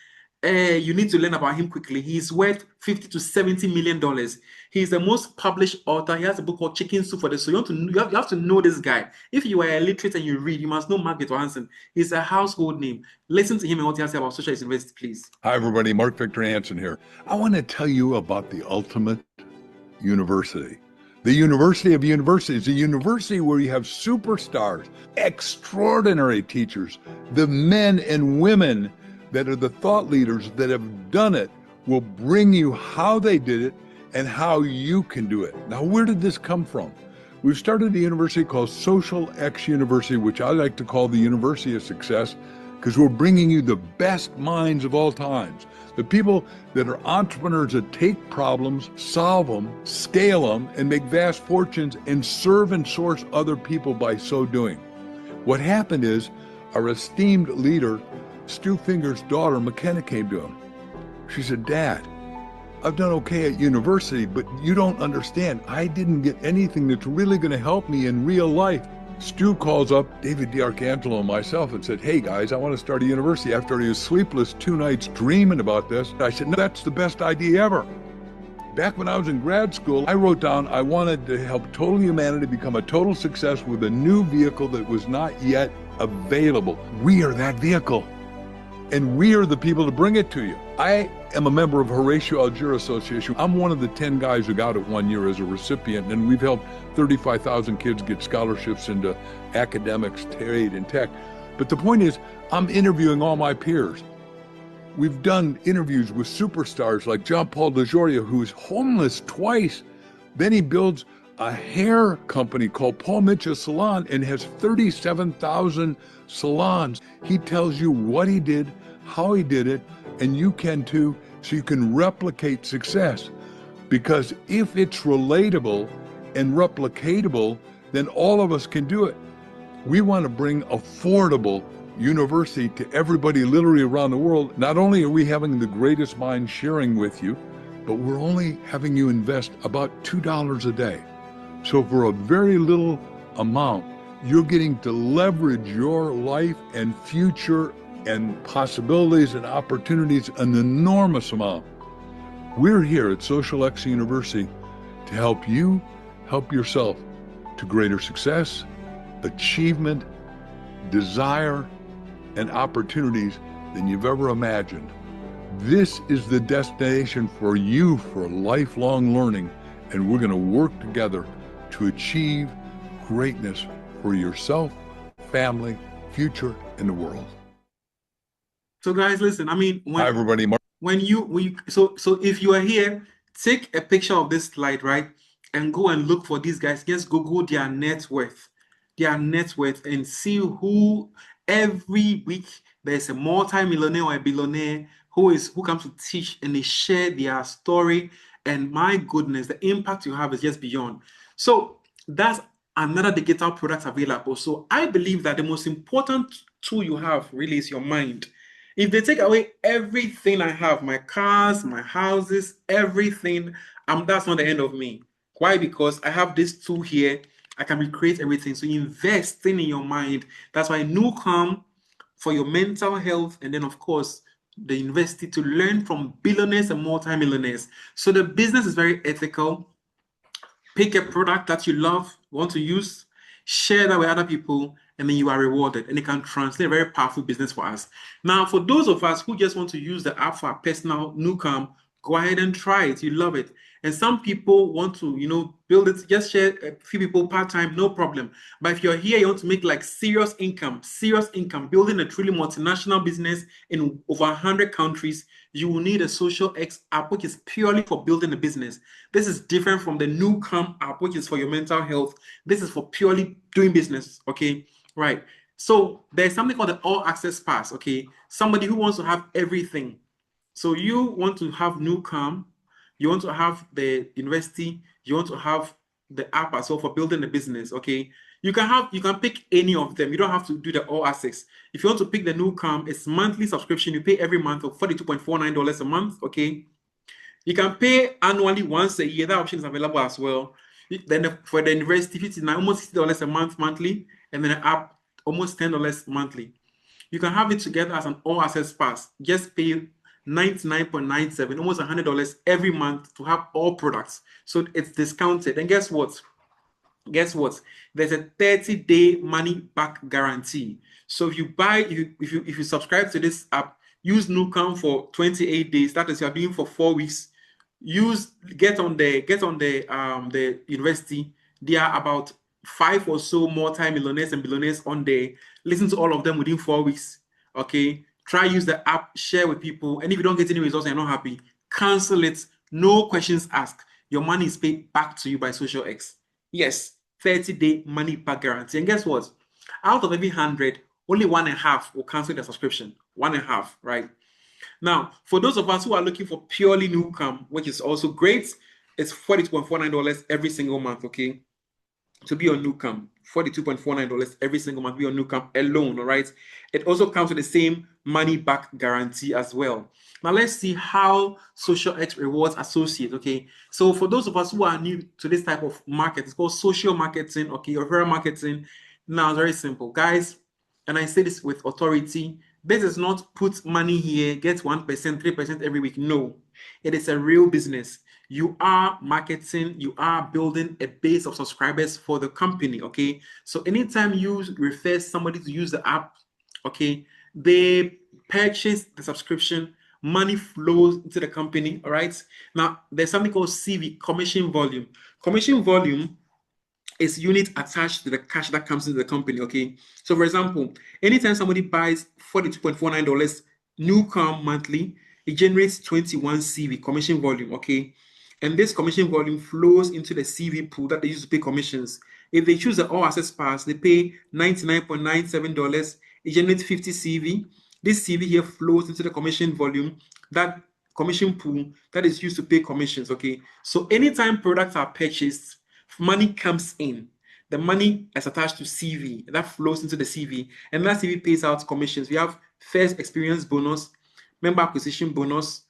you need to learn about him quickly. He's worth $50 to $70 million. He's the most published author. He has a book called Chicken Soup for the Soul. You have to know this guy. If you are illiterate and you read, you must know Mark Victor Hansen. He's a household name. Listen to him and what he has to say about SocialX University, please. Hi, everybody. Mark Victor Hansen here. I want to tell you about the ultimate university. The University of Universities, a university where you have superstars, extraordinary teachers, the men and women that are the thought leaders that have done it will bring you how they did it and how you can do it. Now, where did this come from? We've started a university called SocialX University, which I like to call the University of Success, because we're bringing you the best minds of all times. The people that are entrepreneurs that take problems, solve them, scale them, and make vast fortunes and serve and source other people by so doing. What happened is our esteemed leader, Stu Finger's daughter, McKenna, came to him. She said, "Dad, I've done okay at university, but you don't understand. I didn't get anything that's really going to help me in real life." Stu calls up David D'Arcangelo and myself and said, "Hey guys, I want to start a university." After he was sleepless 2 nights dreaming about this, I said, "No, that's the best idea ever." Back when I was in grad school, I wrote down I wanted to help total humanity become a total success with a new vehicle that was not yet available. We are that vehicle. And we are the people to bring it to you. I am a member of Horatio Algier Association. I'm one of the 10 guys who got it 1 year as a recipient, and we've helped 35,000 kids get scholarships into academics, trade, and tech. But the point is, I'm interviewing all my peers. We've done interviews with superstars like John Paul DeJoria, who's homeless twice. Then he builds a hair company called Paul Mitchell Salon and has 37,000 salons. He tells you what he did, how he did it, and you can too, so you can replicate success. Because if it's relatable and replicatable, then all of us can do it. We want to bring affordable university to everybody literally around the world. Not only are we having the greatest minds sharing with you, but we're only having you invest about $2 a day. So for a very little amount, you're getting to leverage your life and future and possibilities and opportunities an enormous amount. We're here at SocialX University to help you help yourself to greater success, achievement, desire, and opportunities than you've ever imagined. This is the destination for you for lifelong learning, and we're going to work together to achieve greatness for yourself, family, future, and the world. So guys, listen, I mean, Hi, everybody. So if you are here, take a picture of this slide, right? And go and look for these guys. Just Google their net worth, and see who every week there's a multi-millionaire or a billionaire who comes to teach, and they share their story. And my goodness, the impact you have is just beyond. So that's another digital product available. So I believe that the most important tool you have really is your mind. If they take away everything I have, my cars, my houses, everything, that's not the end of me. Why? Because I have this tool here. I can recreate everything. So investing in your mind. That's why Nucalm for your mental health, and then of course the university to learn from billionaires and multimillionaires. So the business is very ethical. Pick a product that you love, want to use, share that with other people, and then you are rewarded. And it can translate a very powerful business for us. Now, for those of us who just want to use the app for our personal Nucalm, go ahead and try it. You love it. And some people want to, build it, just share a few people part-time, no problem. But if you're here, you want to make like serious income, building a truly multinational business in over 100 countries, you will need a XosialX app, which is purely for building a business. This is different from the Nucalm app, which is for your mental health. This is for purely doing business, okay? Right. So there's something called the all access pass, okay? Somebody who wants to have everything. So you want to have Nucalm, you want to have the university, you want to have the app as well for building a business, okay? You can pick any of them. You don't have to do the all access. If you want to pick the Nucalm, it's monthly subscription. You pay every month of $42.49 a month, okay? You can pay annually once a year. That option is available as well. Then for the university, it's almost $60 a month monthly, and then the app almost $10 monthly. You can have it together as an all access pass. Just pay $99.97, almost $100 every month to have all products. So it's discounted. And guess what? There's a 30-day money back guarantee. So if you subscribe to this app, use Nucalm for 28 days. That is, you are doing for 4 weeks. Get on the university. There are about 5 or so multi-millionaires and billionaires on there. Listen to all of them within 4 weeks. Okay. Try use the app, share with people, and if you don't get any results and you're not happy, cancel it. No questions asked. Your money is paid back to you by XosialX. Yes, 30-day money back guarantee. And guess what? Out of every 100, only 1.5 will cancel their subscription. 1.5, right? Now, for those of us who are looking for purely Nucalm, which is also great, it's $42.49 every single month, okay? To be on Nucalm, $42.49 every single month, be on Nucalm alone, all right? It also comes with the same money back guarantee as well. Now, let's see how XosialX rewards associates, okay? So for those of us who are new to this type of market, it's called social marketing, okay, or referral marketing. Now, it's very simple, guys, and I say this with authority. This is not put money here, get 1%, 3% every week. No, it is a real business. You are marketing, you are building a base of subscribers for the company, okay? So anytime you refer somebody to use the app, okay, they purchase the subscription, money flows into the company, all right? Now, there's something called CV, commission volume. Commission volume is unit attached to the cash that comes into the company, okay? So for example, anytime somebody buys $42.49 Nucalm monthly, it generates 21 CV, commission volume, okay? And this commission volume flows into the CV pool that they use to pay commissions. If they choose the all access pass, they pay $99.97. It generates 50 CV. This CV here flows into the commission volume, that commission pool that is used to pay commissions, okay? So anytime products are purchased, money comes in. The money is attached to CV that flows into the CV, and that CV pays out commissions. We have first experience bonus, member acquisition bonus,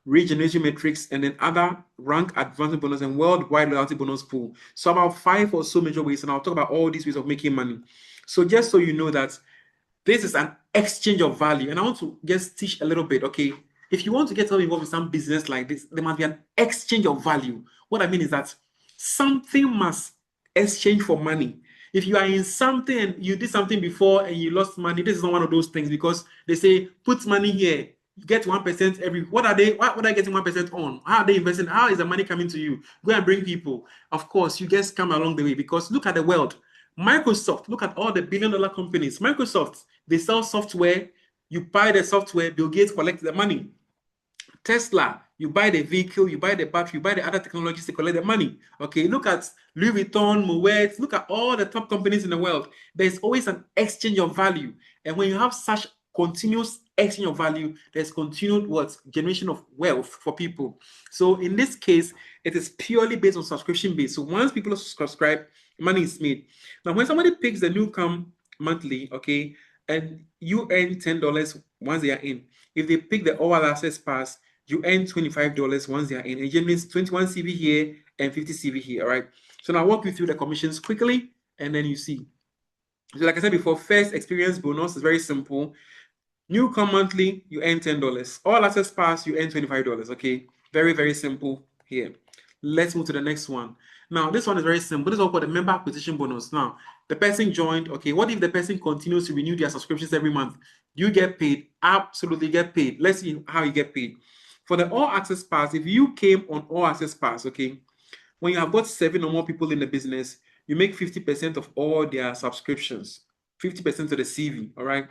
regeneration metrics, and then other rank advancement bonus and worldwide loyalty bonus pool. So about 5 or so major ways, and I'll talk about all these ways of making money. So just so you know that this is an exchange of value, and I want to just teach a little bit, okay? If you want to get involved with some business like this, there must be an exchange of value. What I mean is that something must exchange for money. If you are in something and you did something before and you lost money, this is not one of those things, because they say put money here, get 1% every. What are they getting 1% on? How are they investing? How is the money coming to you? Go and bring people. Of course, you guys come along the way, because look at the world. Microsoft, look at all the billion-dollar companies. Microsoft, they sell software. You buy the software, Bill Gates collects the money. Tesla, you buy the vehicle, you buy the battery, you buy the other technologies to collect the money. Okay, look at Louis Vuitton, Moet, look at all the top companies in the world. There's always an exchange of value. And when you have such continuous exchange of value, there's continued generation of wealth for people. So in this case, it is purely based on subscription base. So once people subscribe, money is made. Now, when somebody picks the Nucalm monthly, okay, and you earn $10 once they are in. If they pick the all access pass, you earn $25 once they are in. It generates 21 CV here and 50 CV here, all right? So now I'll walk you through the commissions quickly, and then you see. So like I said before, first experience bonus is very simple. Nucalm monthly, you earn $10. All access pass, you earn $25. Okay, very, very simple here. Let's move to the next one. Now, this one is very simple. This is what called the member acquisition bonus. Now, the person joined. Okay, what if the person continues to renew their subscriptions every month? You get paid. Absolutely get paid. Let's see how you get paid. For the all access pass, if you came on all access pass, okay, when you have got 7 or more people in the business, you make 50% of all their subscriptions, 50% of the CV. All right.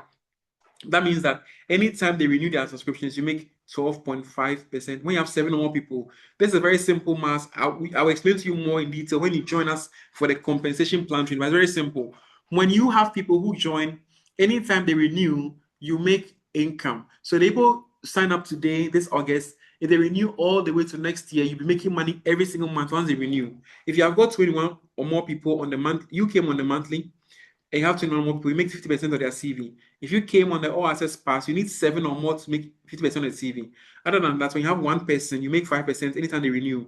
That means that anytime they renew their subscriptions, you make 12.5%. When you have 7 or more people, this is a very simple math. I'll explain to you more in detail when you join us for the compensation plan training. But it's very simple. When you have people who join, anytime they renew, you make income. So the people sign up today, this August, if they renew all the way to next year, you'll be making money every single month once they renew. If you have got 21 or more people on the month, you came on the monthly, and you have 21 more people, you make 50% of their CV. If you came on the all access pass, you need 7 or more to make 50% of the CV. Other than that, when you have 1 person, you make 5% anytime they renew.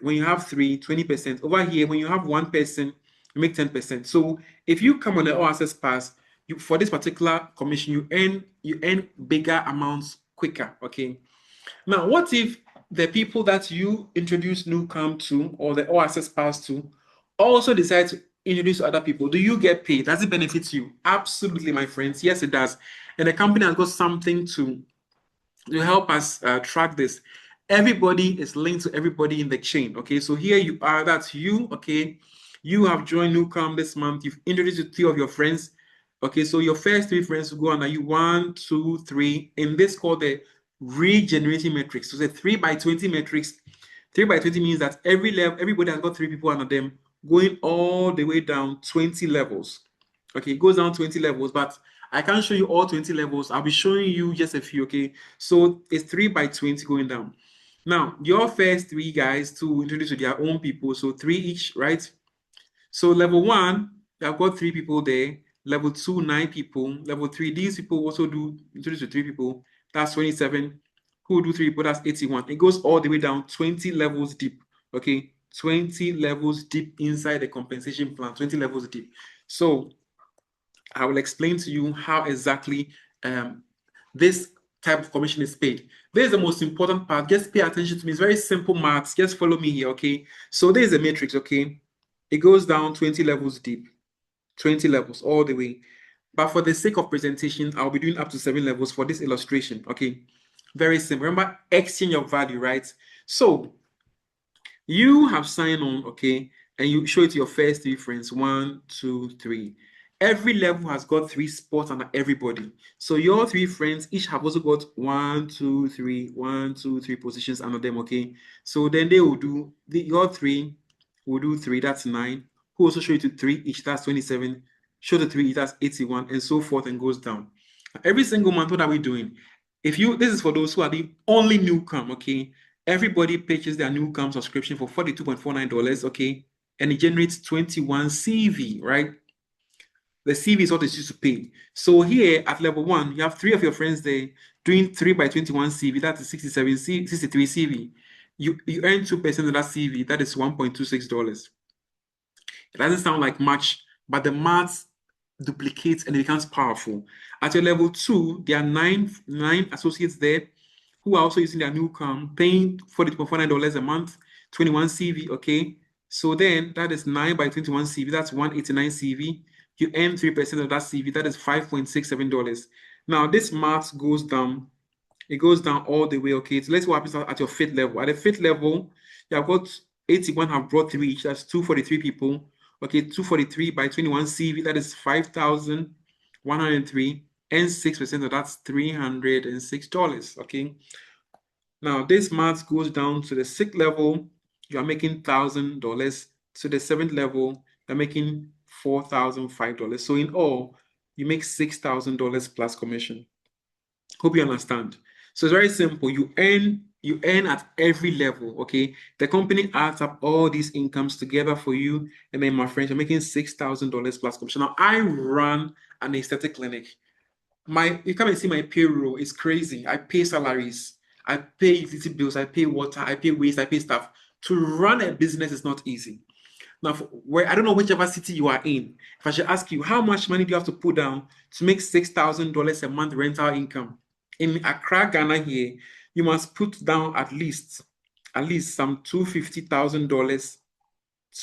When you have 3, 20%. Over here, when you have 1 person, you make 10%. So if you come on the all access pass, for this particular commission, you earn bigger amounts quicker. Okay. Now, what if the people that you introduce Nucalm to or the all access pass to also decide to introduce other people? Do you get paid? Does it benefit you? Absolutely, my friends. Yes, it does. And the company has got something to help us track this. Everybody is linked to everybody in the chain. Okay, so here you are. That's you. Okay, you have joined Nucalm this month. You've introduced 3 of your friends. Okay, so your first 3 friends will go under you 1, 2, 3. In this called the regenerating matrix. So it's a 3x20 matrix. 3x20 means that everybody has got 3 people under them, going all the way down 20 levels. Okay, it goes down 20 levels, but I can't show you all 20 levels. I'll be showing you just a few. Okay, so it's 3x20 going down. Now, your first 3 guys to introduce to their own people, so 3 each, right? So level 1, I've got 3 people there. Level 2, 9 people. Level 3, these people also do introduce to 3 people. That's 27. Who do 3 people? That's 81. It goes all the way down 20 levels deep. Okay, 20 levels deep inside the compensation plan. 20 levels deep. So I will explain to you how exactly this type of commission is paid. This is the most important part. Just pay attention to me. It's very simple maths. Just follow me here. Okay, so there is a matrix. Okay, it goes down 20 levels deep, 20 levels all the way. But for the sake of presentation, I'll be doing up to 7 levels for this illustration. Okay, very simple. Remember, exchange of value, right? So you have signed on, okay, and you show it to your first 3 friends. 1, 2, 3. Every level has got 3 spots under everybody. So your 3 friends each have also got 1, 2, 3, 1, 2, 3 positions under them. Okay, so then they will do your 3 will do 3. That's 9. Who also show it to 3 each? That's 27. Show the 3 each, that's 81, and so forth, and goes down. Every single month, what are we doing? This is for those who are the only Nucalm. Okay, everybody purchases their Nucalm subscription for $42.49. Okay, and it generates 21 CV, right? The CV is what is used to pay. So here at level 1, you have 3 of your friends there doing 3x21 CV. That is 63 CV. You earn 2% of that CV. That is $1.26. It doesn't sound like much, but the maths duplicates and it becomes powerful. At your level 2, there are nine associates there who are also using their Nucalm, paying $40.49 a month, 21 CV. Okay, so then that is 9 by 21 CV. That's 189 CV. You earn 3% of that CV. That is $5.67. Now this math goes down. It goes down all the way. Okay, so let's see what happens at your 5th level. At the 5th level, you have got 81 have brought 3 each. That's 243 people. Okay, 243 by 21 CV. That is 5,103, and 6% of that's $306. Okay. Now this math goes down to the 6th level. You are making $1,000. To the 7th level, you're making $4,005. So in all, you make $6,000 plus commission. Hope you understand. So it's very simple. You earn at every level. Okay, the company adds up all these incomes together for you, and then my friends, you're making $6,000 plus commission. Now I run an aesthetic clinic. You come and see my payroll. It's crazy. I pay salaries, I pay utility bills, I pay water, I pay waste, I pay stuff. To run a business is not easy. Now, where I don't know whichever city you are in, if I should ask you, how much money do you have to put down to make $6,000 a month rental income? In Accra, Ghana here, you must put down at least some $250,000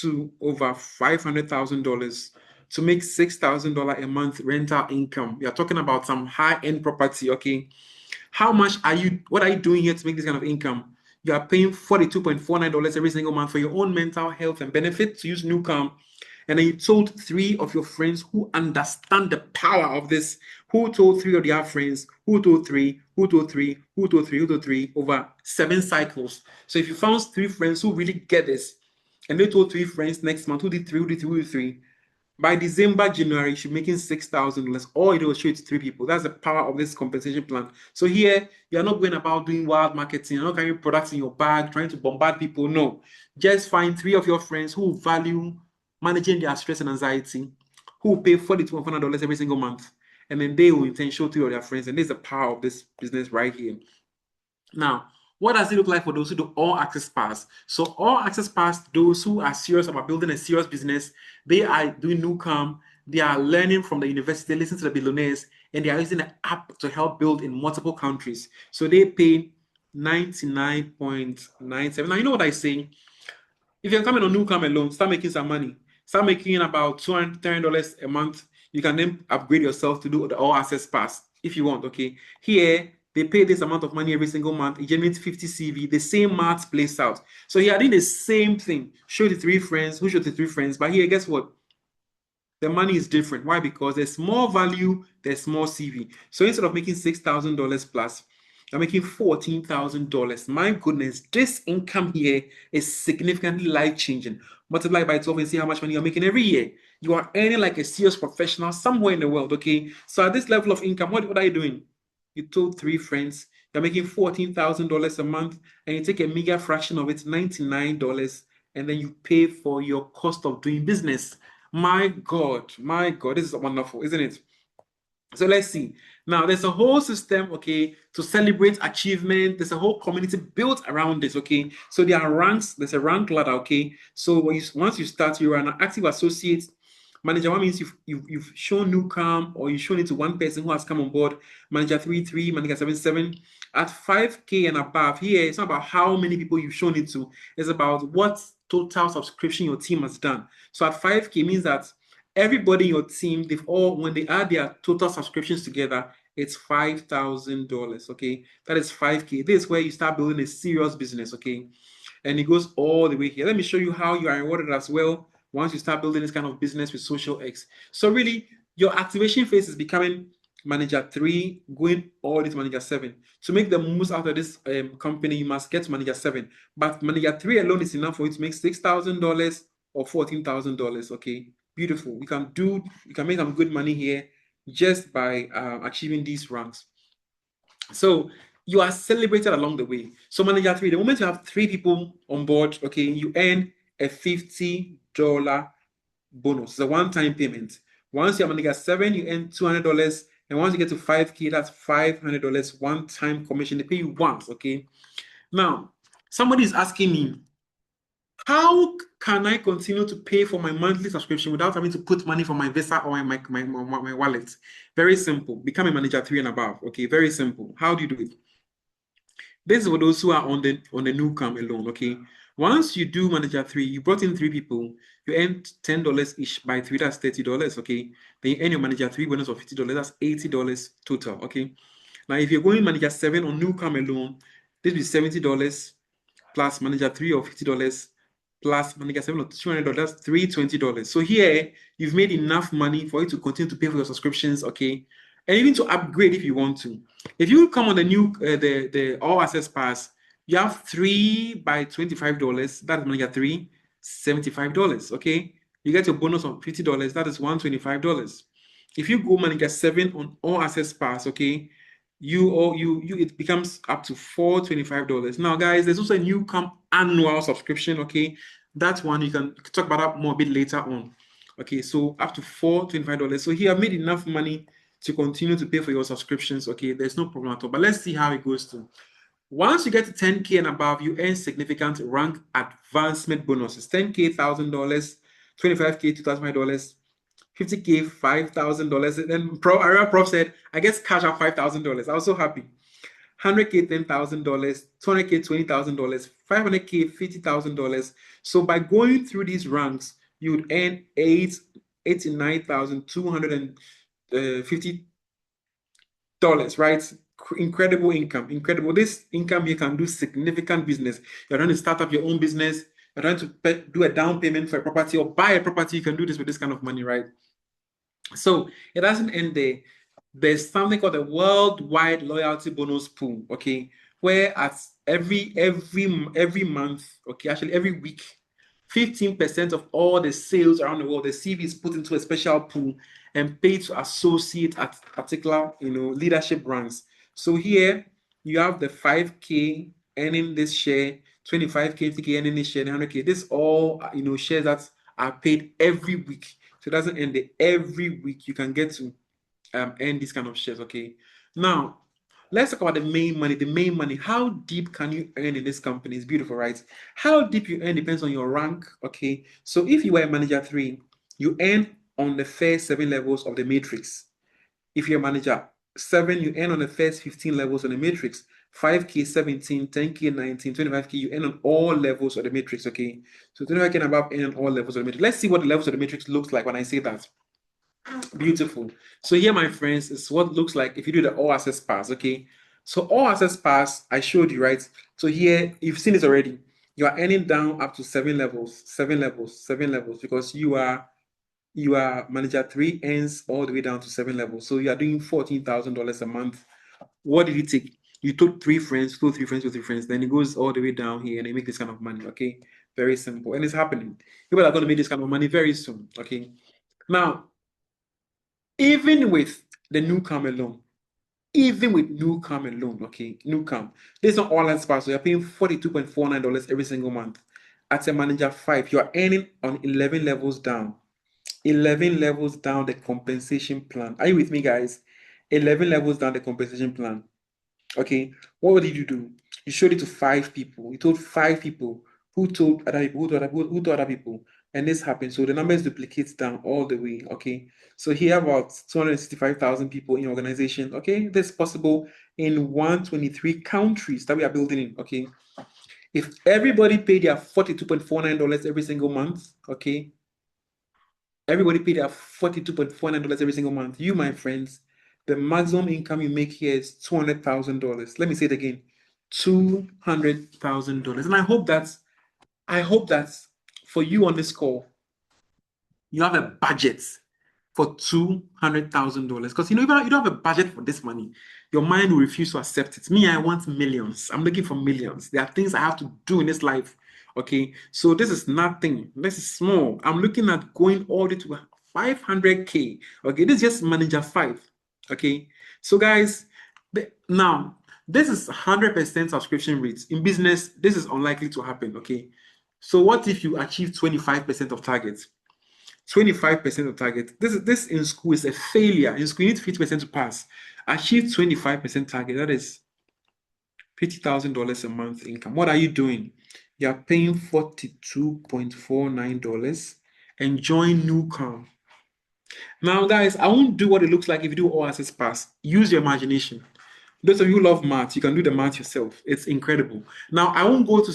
to over $500,000 to make $6,000 a month rental income. We are talking about some high-end property, okay? What are you doing here to make this kind of income? You are paying $42.49 every single month for your own mental health and benefit to use Nucalm. And then you told 3 of your friends who understand the power of this, who told 3 of their friends, who told 3, who told 3, who told 3, who told 3, over 7 cycles. So if you found 3 friends who really get this, and they told 3 friends next month, who did 3, who did 3, who did 3, by December, January, you should be making $6,000. All you do is show it to 3 people. That's the power of this compensation plan. So here, you're not going about doing wild marketing. You're not carrying products in your bag, trying to bombard people. No. Just find 3 of your friends who value managing their stress and anxiety, who pay $4,200 every single month. And then they will in turn show 3 of their friends. And this is the power of this business right here. Now, what does it look like for those who do all access pass? So all access pass, those who are serious about building a serious business, they are doing Nucalm, they are learning from the university, listen to the billionaires, and they are using the app to help build in multiple countries. So they pay 99.97. Now, you know what I say? If you're coming on Nucalm alone, start making some money. Start making about $230 a month. You can then upgrade yourself to do the all access pass if you want, okay? Here, they pay this amount of money every single month. It generates 50 CV. The same math plays out. So here, I did the same thing. Show the 3 friends. Who showed the 3 friends? But here, guess what? The money is different. Why? Because there's more value, there's more CV. So instead of making $6,000 plus, I'm making $14,000. My goodness, this income here is significantly life-changing. Multiply by 12 and see how much money you're making every year. You are earning like a serious professional somewhere in the world, okay? So at this level of income, what are you doing? You told 3 friends, you're making $14,000 a month, and you take a meager fraction of it, $99, and then you pay for your cost of doing business. My God, this is wonderful, isn't it? So let's see. Now, there's a whole system, okay, to celebrate achievement. There's a whole community built around this, okay? So there are ranks. There's a rank ladder, okay? So once you start, you're an active associate manager. What means you've shown Nucalm, or you've shown it to one person who has come on board. Manager 3, manager 7. At 5K and above, here, it's not about how many people you've shown it to. It's about what total subscription your team has done. So at 5K means that everybody in your team, when they add their total subscriptions together, it's $5,000, okay? That is 5K. This is where you start building a serious business, okay? And it goes all the way here. Let me show you how you are rewarded as well once you start building this kind of business with XosialX. So really, your activation phase is becoming manager 3, going all this manager 7. To make the most out of this company, you must get to manager 7. But manager 3 alone is enough for you to make $6,000 or $14,000, okay? Beautiful. You can make some good money here just by achieving these ranks. So you are celebrated along the way. So manager 3, the moment you have 3 people on board, okay, you earn a $50 bonus. It's a one-time payment. Once you're manager 7, you earn $200, and once you get to 5K, that's $500 one-time commission. They pay you once, okay? Now, somebody is asking me, how can I continue to pay for my monthly subscription without having to put money from my Visa or my wallet? Very simple. Become a manager 3 and above. Okay, very simple. How do you do it? This is for those who are on the Nucalm alone. Okay, once you do manager 3, you brought in 3 people, you earn $10 each by 3. That's $30. Okay, then you earn your manager 3 bonus of $50. That's $80 total. Okay, now if you're going manager 7 on Nucalm alone, this will be $70 plus manager 3 of $50. Plus manager 7 of $200, that's $320. So here, you've made enough money for you to continue to pay for your subscriptions, okay? And even to upgrade if you want to. If you come on the new, the all access pass, you have 3 by $25, that's manager 3, $75, okay? You get your bonus of $50, that is $125. If you go manager 7 on all access pass, okay, it becomes up to $425. Now, guys, there's also a Nucalm annual subscription, okay? That one you can talk about that more a bit later on. Okay, so up to $425. So here I've made enough money to continue to pay for your subscriptions, okay? There's no problem at all. But let's see how it goes to. Once you get to 10K and above, you earn significant rank advancement bonuses. $10K, $1,000, 25K, $2,500, 50K, $5,000. And then I remember Prof said, I guess cash out $5,000. I was so happy. 100K, $10,000, 200K, $20,000, 500K, $50,000. So by going through these ranks, you would earn $89,250, right? Incredible income, incredible. This income, you can do significant business. You're trying to start up your own business. You're trying to do a down payment for a property or buy a property. You can do this with this kind of money, right? So it doesn't end there. There's something called a worldwide loyalty bonus pool, okay, where at every month, okay, actually every week, 15% of all the sales around the world, the CV is put into a special pool and paid to associate at particular, leadership ranks. So here you have the 5K earning this share, 25K, 50K earning this share, 100K. This all, shares that are paid every week. So it doesn't end there. Every week you can get to earn these kind of shares, okay? Now, let's talk about the main money. The main money, how deep can you earn in this company? It's beautiful, right? How deep you earn depends on your rank, okay? So if you were a manager 3, you earn on the first 7 levels of the matrix. If you're a manager 7, you earn on the first 15 levels on the matrix. 5K, 17, 10K, 19, 25K, you earn on all levels of the matrix, okay? So 25K and above earn on all levels of the matrix. Let's see what the levels of the matrix looks like when I say that. Beautiful. So here, my friends, is what it looks like if you do the all access pass, okay? So all access pass, I showed you, right? So here, you've seen this already. You are earning down up to 7 levels, 7 levels, 7 levels, because you are manager 3 earns all the way down to 7 levels. So you are doing $14,000 a month. What did it take? You took 3 friends, then it goes all the way down here and you make this kind of money, okay? Very simple. And it's happening. People are going to make this kind of money very soon, okay? Now, even with the Nucalm alone, okay, Nucalm, this is not all that's part. So you're paying $42.49 every single month. At a manager 5, you are earning on 11 levels down. 11 levels down the compensation plan. Are you with me, guys? 11 levels down the compensation plan. Okay, what did you do? You showed it to 5 people. You told 5 people who told other people, who told other people, and this happened. So the numbers duplicate down all the way. Okay, so here about 265,000 people in your organization. Okay, this is possible in 123 countries that we are building in. Okay, if everybody paid their $42.49 every single month, okay, everybody paid their $42.49 every single month. You, my friends, the maximum income you make here is $200,000. Let me say it again, $200,000. And I hope that for you on this call, you have a budget for $200,000. Because if you don't have a budget for this money, your mind will refuse to accept it. Me, I want millions. I'm looking for millions. There are things I have to do in this life. Okay, so this is nothing. This is small. I'm looking at going all the way to 500K. Okay, this is just manager 5. Okay, so guys, now this is 100% subscription rates. In business, this is unlikely to happen. Okay, so what if you achieve 25% of targets? 25% of target. This in school is a failure. In school, you need 50% to pass. Achieve 25% target. That is $50,000 a month income. What are you doing? You are paying $42.49 and join Nucalm. Now, guys, I won't do what it looks like if you do all access pass. Use your imagination. Those of you who love math, you can do the math yourself. It's incredible. Now, I won't go to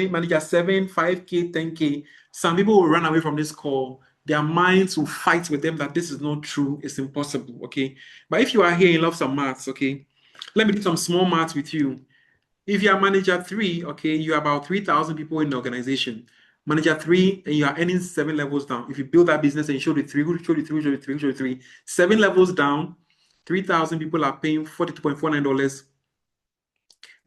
manager 7, 5K, 10K. Some people will run away from this call. Their minds will fight with them that this is not true. It's impossible, okay? But if you are here and love some maths, okay, let me do some small maths with you. If you are manager 3, okay, you are about 3,000 people in the organization. Manager 3, and you are earning 7 levels down. If you build that business and you show the 3, 7 levels down, 3,000 people are paying $42.49.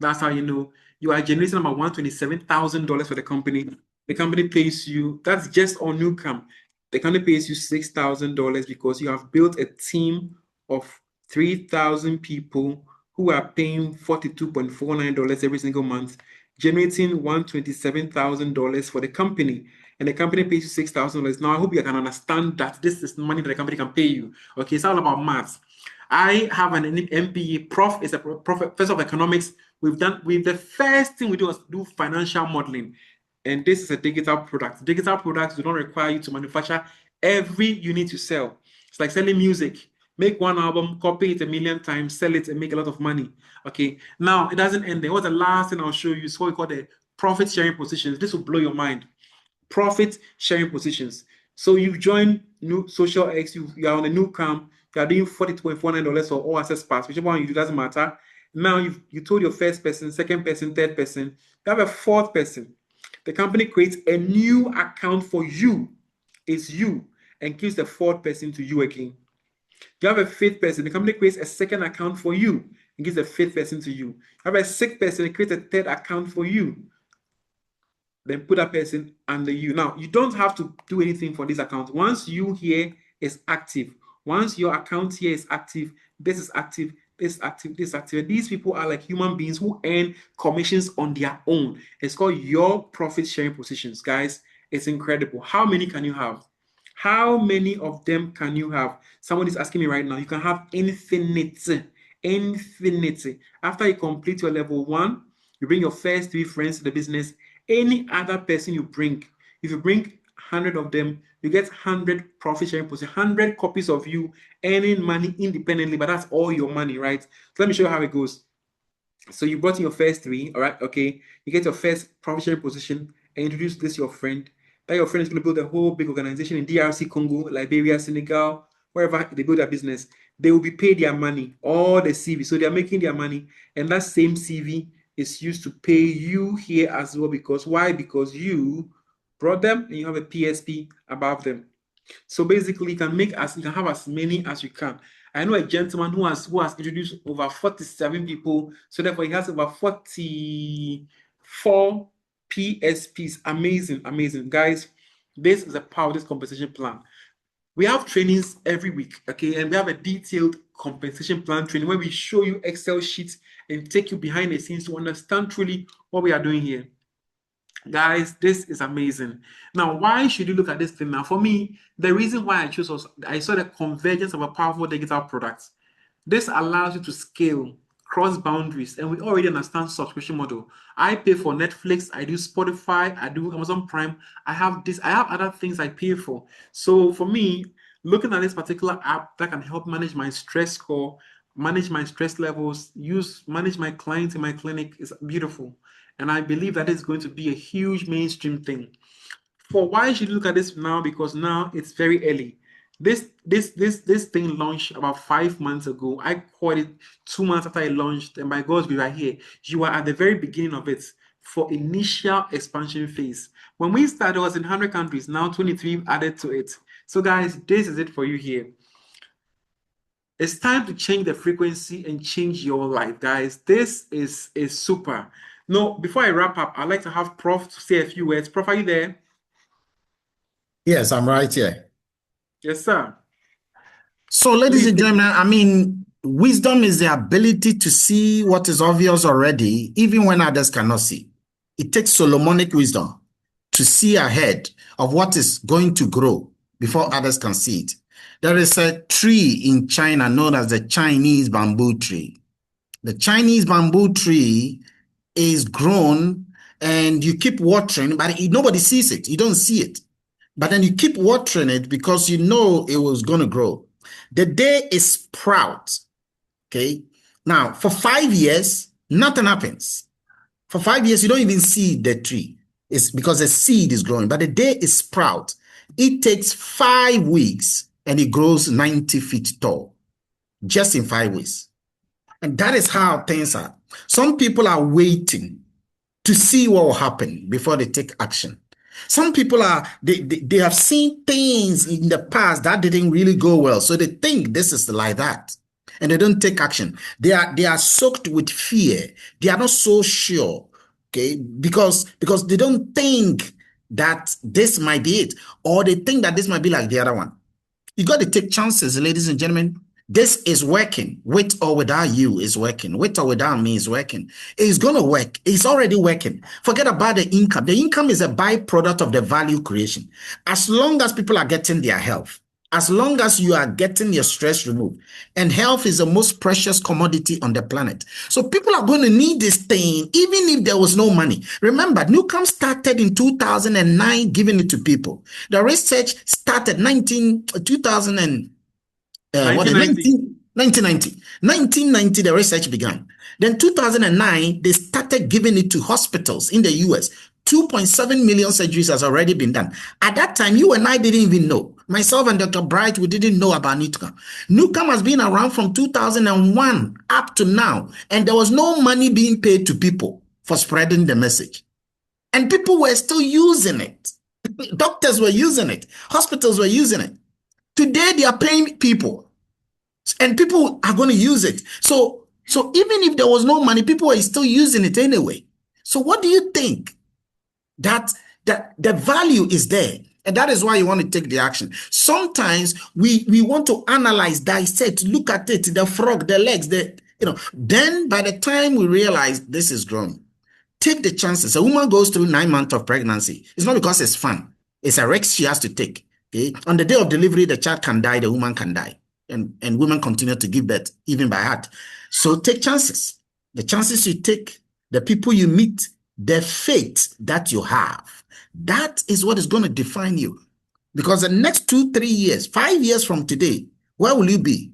That's how you know you are generating about $127,000 for the company. The company pays you, that's just on Nucalm. The company pays you $6,000 because you have built a team of 3,000 people who are paying $42.49 every single month, generating $127,000 for the company. And the company pays you $6,000. Now, I hope you can understand that this is money that the company can pay you. Okay, it's all about maths. I have an MBA. Prof is a professor of economics. The first thing we do is do financial modeling. and this is a digital product. Digital products do not require you to manufacture every unit you sell. It's like selling music. Make one album, copy it 1,000,000 times, sell it, and make a lot of money. Okay. Now, it doesn't end there. What's the last thing I'll show you? It's what we call the profit sharing positions. This will blow your mind. Profit sharing positions. So you join XosialX, you are on a Nucalm, you are doing $42.49 for all access pass, whichever one you do, doesn't matter. Now you told your first person, second person, third person, you have a fourth person. The company creates a new account for you. It's you, and gives the fourth person to you again. You have a fifth person, the company creates a second account for you and gives the fifth person to you. You have a sixth person, it creates a third account for you. Then put that person under you. Now, you don't have to do anything for this account. Once you here is active, once your account here is active, this is active, this active, this active. And these people are like human beings who earn commissions on their own. It's called your profit sharing positions, guys. It's incredible. How many can you have? How many of them can you have? Someone is asking me right now. You can have infinite. After you complete your level 1, you bring your first 3 friends to the business. Any other person you bring, if you bring 100 of them, you get 100 profit sharing positions, 100 copies of you earning money independently, but that's all your money, right? So let me show you how it goes. So you brought in your first 3, all right? Okay, you get your first profit sharing position and introduce this to your friend. That your friend is going to build a whole big organization in DRC, Congo, Liberia, Senegal, wherever they build their business. They will be paid their money, all the CV. So they are making their money, and that same CV is used to pay you here as well. Because why? Because you brought them and you have a PSP above them. So basically, you can have as many as you can. I know a gentleman who has introduced over 47 people, so therefore he has over 44 PSPs. Amazing, guys. This is the power of this compensation plan. We have trainings every week, okay, and we have a detailed compensation plan training where we show you Excel sheets and take you behind the scenes to understand truly what we are doing here. Guys, this is amazing. Now, why should you look at this thing now? For me, the reason why I chose was I saw the convergence of a powerful digital product. This allows you to scale, cross boundaries, and we already understand subscription model. I pay for Netflix, I do Spotify, I do Amazon Prime. I have other things I pay for. So for me, looking at this particular app that can help manage my stress score, manage my stress levels, manage my clients in my clinic is beautiful. And I believe that is going to be a huge mainstream thing. For why should you look at this now? Because now it's very early. This thing launched about 5 months ago. I caught it 2 months after it launched, and by God's grace, we are here. You are at the very beginning of it for initial expansion phase. When we started, it was in 100 countries. Now 23 added to it. So guys, this is it for you here. It's time to change the frequency and change your life, guys. This is super. No, before I wrap up, I'd like to have Prof to say a few words. Prof, are you there? Yes, I'm right here. Yes, sir. So, ladies and gentlemen, I mean, wisdom is the ability to see what is obvious already, even when others cannot see. It takes Solomonic wisdom to see ahead of what is going to grow before others can see it. There is a tree in China known as the Chinese bamboo tree. The Chinese bamboo tree is grown and you keep watering, but nobody sees it. You don't see it. But then you keep watering it because you know it was going to grow. The day it sprouts, okay? Now, for 5 years, nothing happens. For 5 years, you don't even see the tree. It's because the seed is growing. But the day it sprouts, it takes 5 weeks and it grows 90 feet tall, just in 5 weeks. And that is how things are. Some people are waiting to see what will happen before they take action. Some people they have seen things in the past that didn't really go well. So they think this is like that. And they don't take action. They are soaked with fear. They are not so sure. Okay, because they don't think that this might be it, or they think that this might be like the other one. You got to take chances, ladies and gentlemen. This is working. With or without you is working. With or without me is working. It's going to work. It's already working. Forget about the income. The income is a byproduct of the value creation. As long as people are getting their health, as long as you are getting your stress removed. And health is the most precious commodity on the planet. So people are going to need this thing, even if there was no money. Remember, Nucalm started in 2009, giving it to people. The research started 1990. 1990, the research began. Then 2009, they started giving it to hospitals in the US. 2.7 million surgeries has already been done. At that time, you and I didn't even know. Myself and Dr. Bright, we didn't know about Nucalm. Nucalm has been around from 2001 up to now, and there was no money being paid to people for spreading the message. And people were still using it. Doctors were using it. Hospitals were using it. Today, they are paying people. And people are going to use it. So even if there was no money, people are still using it anyway. So what do you think? That the value is there. And that is why you want to take the action. Sometimes we want to analyze, dissect, look at it, the frog, the legs, then by the time we realize this is growing, take the chances. A woman goes through 9 months of pregnancy. It's not because it's fun. It's a risk she has to take. Okay? On the day of delivery, the child can die, the woman can die. And women continue to give birth, even by heart. So take chances. The chances you take, the people you meet, the faith that you have, that is what is going to define you. Because the next 2, 3 years, 5 years from today, where will you be?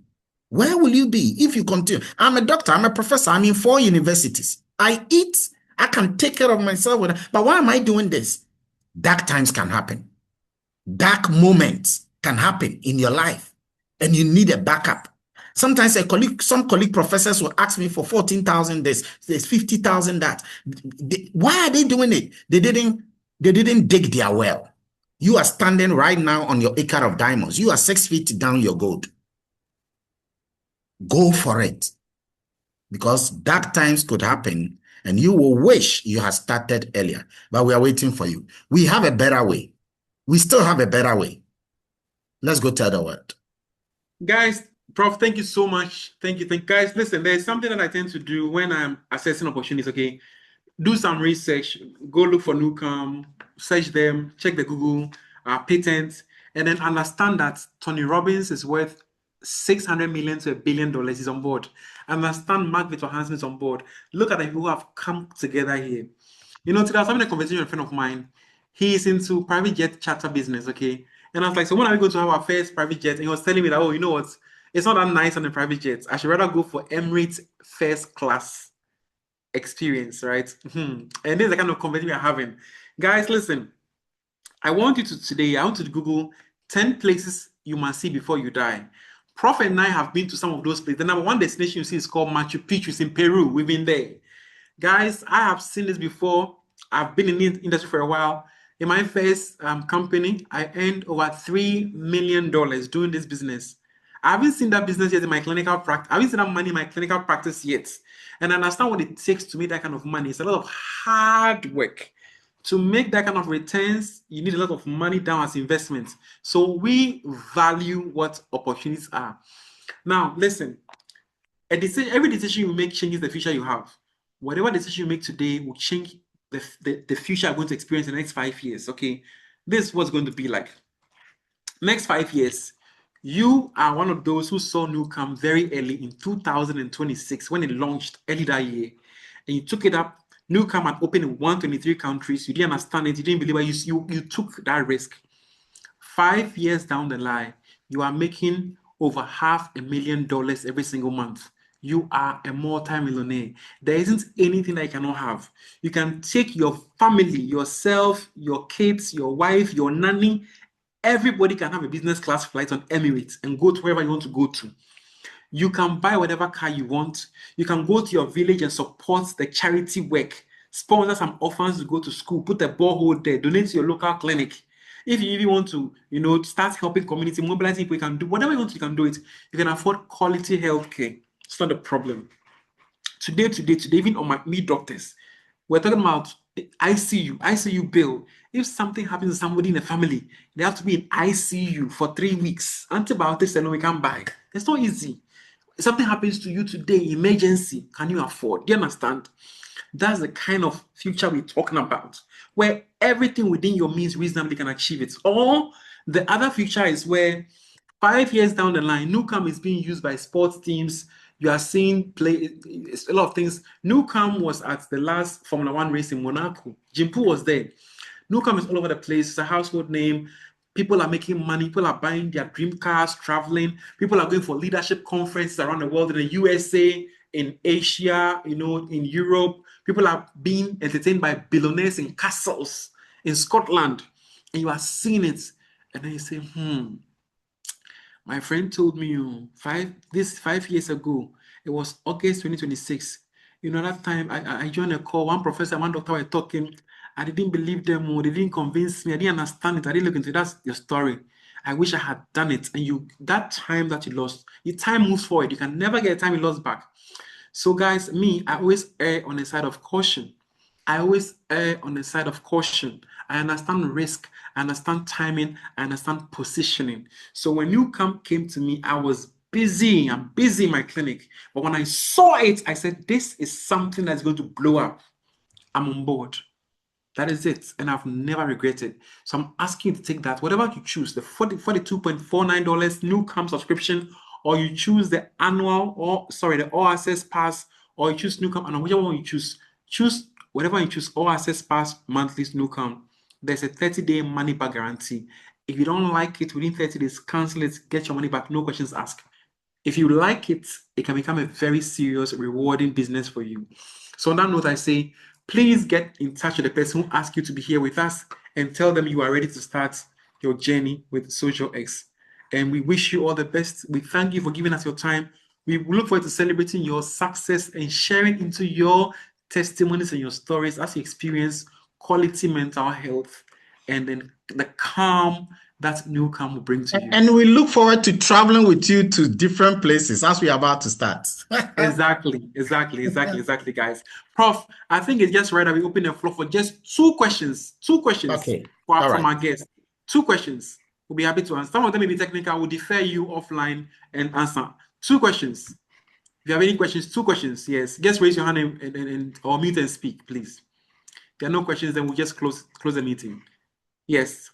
Where will you be if you continue? I'm a doctor, I'm a professor, I'm in 4 universities. I eat, I can take care of myself. But why am I doing this? Dark times can happen. Dark moments can happen in your life. And you need a backup. Sometimes some colleague professors will ask me for 14,000 this, there's 50,000 that. Why are they doing it? They didn't dig their well. You are standing right now on your acre of diamonds. You are 6 feet down your gold. Go for it. Because dark times could happen and you will wish you had started earlier. But we are waiting for you. We have a better way. We still have a better way. Let's go tell the world. Guys, Prof, thank you so much. Thank you. Guys, listen, there's something that I tend to do when I'm assessing opportunities, okay? Do some research, go look for Nucalm, search them, check the Google patents, and then understand that Tony Robbins is worth $600 million to $1 billion. He's on board. Understand Mark Victor Hansen is on board. Look at the people who have come together here. You know, today I was having a conversation with a friend of mine. He is into private jet charter business, okay? And I was like, so when are we going to have our first private jet? And he was telling me that, oh, you know what? It's not that nice on the private jets. I should rather go for Emirates first class experience, right? And this is the kind of conversation we are having. Guys, listen. I want you to Google 10 places you must see before you die. Prof and I have been to some of those places. The number one destination you see is called Machu Picchu. It's in Peru. We've been there. Guys, I have seen this before. I've been in the industry for a while. In my first company, I earned over $3 million doing this business. I haven't seen that business yet in my clinical practice. I haven't seen that money in my clinical practice yet. And I understand what it takes to make that kind of money. It's a lot of hard work. To make that kind of returns, you need a lot of money down as investments. So we value what opportunities are. Now, listen, every decision you make changes the future you have. Whatever decision you make today will change the future you're going to experience in the next 5 years, okay? This is what's going to be like. Next 5 years, you are one of those who saw Nucalm very early in 2026 when it launched early that year. And you took it up. Nucalm had opened in 123 countries. You didn't understand it. You didn't believe it. You took that risk. 5 years down the line, you are making over $500,000 every single month. You are a multi-millionaire. There isn't anything that you cannot have. You can take your family, yourself, your kids, your wife, your nanny. Everybody can have a business class flight on Emirates and go to wherever you want to go to. You can buy whatever car you want. You can go to your village and support the charity work. Sponsor some orphans to go to school. Put a borehole there. Donate to your local clinic. If you even want to, start helping community, mobilizing people, you can do whatever you want. You can do it. You can afford quality healthcare. It's not a problem. Today, even on me doctors, we're talking about ICU bill. If something happens to somebody in the family, they have to be in ICU for 3 weeks. Antibiotics alone we can't buy. It's not easy. If something happens to you today, emergency, can you afford? Do you understand? That's the kind of future we're talking about, where everything within your means reasonably can achieve it. Or the other future is where 5 years down the line, Nucalm is being used by sports teams. You are seeing a lot of things. Nucalm was at the last Formula One race in Monaco. Jimpu was there. Nucalm is all over the place. It's a household name. People are making money. People are buying their dream cars, traveling. People are going for leadership conferences around the world in the USA, in Asia, in Europe. People are being entertained by billionaires in castles in Scotland. And you are seeing it. And then you say, my friend told me 5 years ago, it was August 2026. That time I joined a call. One professor, one doctor were talking. I didn't believe them. They didn't convince me. I didn't understand it. I didn't look into it. That's your story. I wish I had done it. And that time that you lost, your time moves forward. You can never get the time you lost back. So guys, I always err on the side of caution. I always err on the side of caution. I understand risk, I understand timing, I understand positioning. So when Nucalm came to me, I was busy. I'm busy in my clinic. But when I saw it, I said, this is something that's going to blow up. I'm on board. That is it. And I've never regretted. So I'm asking you to take that, whatever you choose, the $42.49 Nucalm subscription, or you choose the annual, the all access pass, or you choose Nucalm, and whichever one you choose, whatever you choose, all access pass, monthly Nucalm. There's a 30-day money back guarantee. If you don't like it within 30 days, cancel it, get your money back, no questions asked. If you like it, it can become a very serious, rewarding business for you. So on that note, I say, please get in touch with the person who asked you to be here with us and tell them you are ready to start your journey with XosialX. And we wish you all the best. We thank you for giving us your time. We look forward to celebrating your success and sharing into your testimonies and your stories as you experience quality mental health and then the calm that Nucalm will bring to you. And we look forward to traveling with you to different places as we are about to start. Exactly, guys. Prof, I think it's just right that we open the floor for just two questions. Okay. From our guests. 2 questions. We'll be happy to answer. Some of them may be technical. We'll defer you offline and answer. 2 questions. If you have any questions, 2 questions. Yes. Just raise your hand and or mute and speak, please. If there are no questions, then we'll just close the meeting. Yes.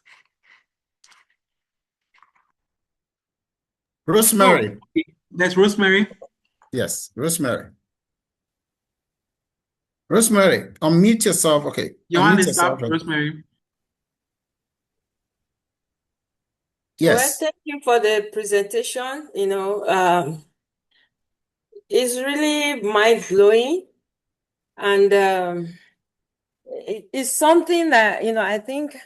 Rosemary. Oh, there's Rosemary. Yes, Rosemary. Rosemary, unmute yourself. Okay. Your hand is up, Rosemary. Yes. Well, thank you for the presentation. It's really mind-blowing, and it's something that I think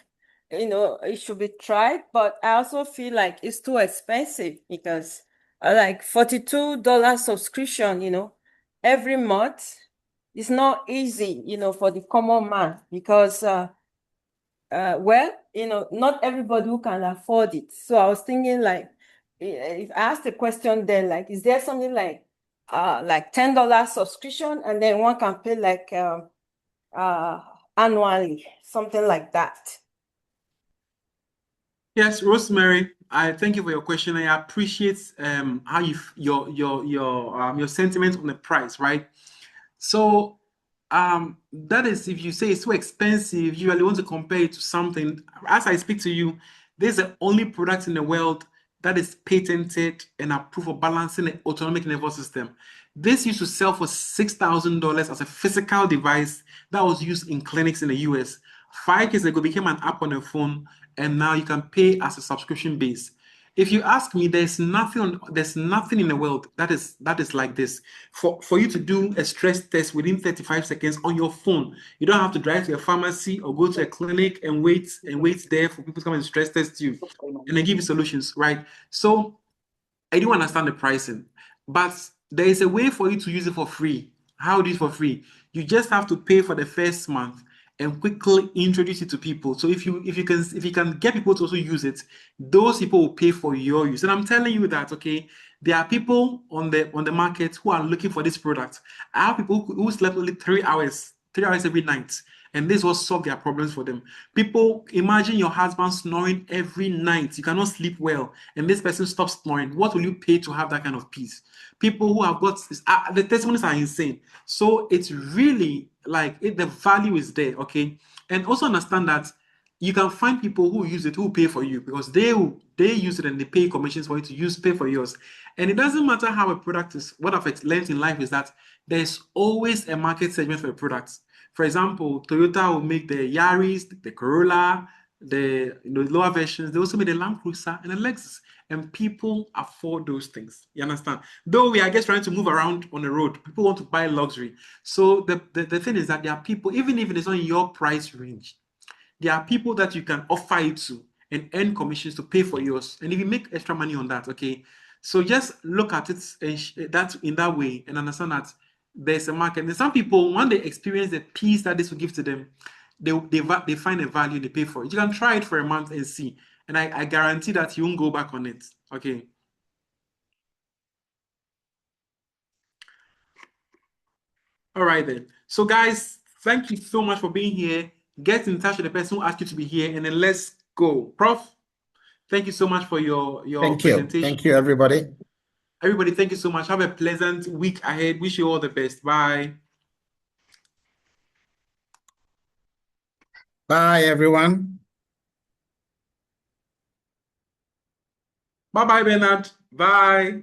it should be tried, but I also feel like it's too expensive because like $42 subscription, every month is not easy, for the common man because not everybody who can afford it. So I was thinking like, if I asked the question then, like, is there something like $10 subscription and then one can pay like annually, something like that? Yes, Rosemary, I thank you for your question. I appreciate how your sentiment on the price, right? So that is, if you say it's too expensive, you really want to compare it to something. As I speak to you, this is the only product in the world that is patented and approved for balancing the autonomic nervous system. This used to sell for $6,000 as a physical device that was used in clinics in the US. 5 years ago, it became an app on your phone, and now you can pay as a subscription base. If you ask me, there's nothing in the world that is like this. For you to do a stress test within 35 seconds on your phone, you don't have to drive to a pharmacy or go to a clinic and wait there for people to come and stress test you, and they give you solutions, right? So I do understand the pricing, but there is a way for you to use it for free. How do you use it for free? You just have to pay for the first month and quickly introduce it to people. So if you can get people to also use it, those people will pay for your use. And I'm telling you that, okay, there are people on the market who are looking for this product. I have people who slept only 3 hours every night, and this will solve their problems for them. People, imagine your husband snoring every night. You cannot sleep well, and this person stops snoring. What will you pay to have that kind of peace? People who have got this, the testimonies are insane. So it's really like the value is there, okay? And also understand that you can find people who use it who pay for you because they use it and they pay commissions for you to pay for yours. And it doesn't matter how a product is. What I've learned in life is that there's always a market segment for a product. For example, Toyota will make the Yaris, the Corolla, the lower versions. They also make the Land Cruiser and the Lexus, and people afford those things. You understand? Though we are just trying to move around on the road, people want to buy luxury. So the thing is that there are people, even if it's not in your price range, there are people that you can offer it to and earn commissions to pay for yours. And if you make extra money on that, okay. So just look at it that in that way and understand that there's a market. And some people, when they experience the peace that this will give to them, they find a value, they pay for it. You can try it for a month and see. And I guarantee that you won't go back on it. Okay. All right then. So guys, thank you so much for being here. Get in touch with the person who asked you to be here, and then let's go. Prof, thank you so much for your presentation. Thank you, everybody. Everybody, thank you so much. Have a pleasant week ahead. Wish you all the best. Bye. Bye, everyone. Bye-bye, Bernard. Bye.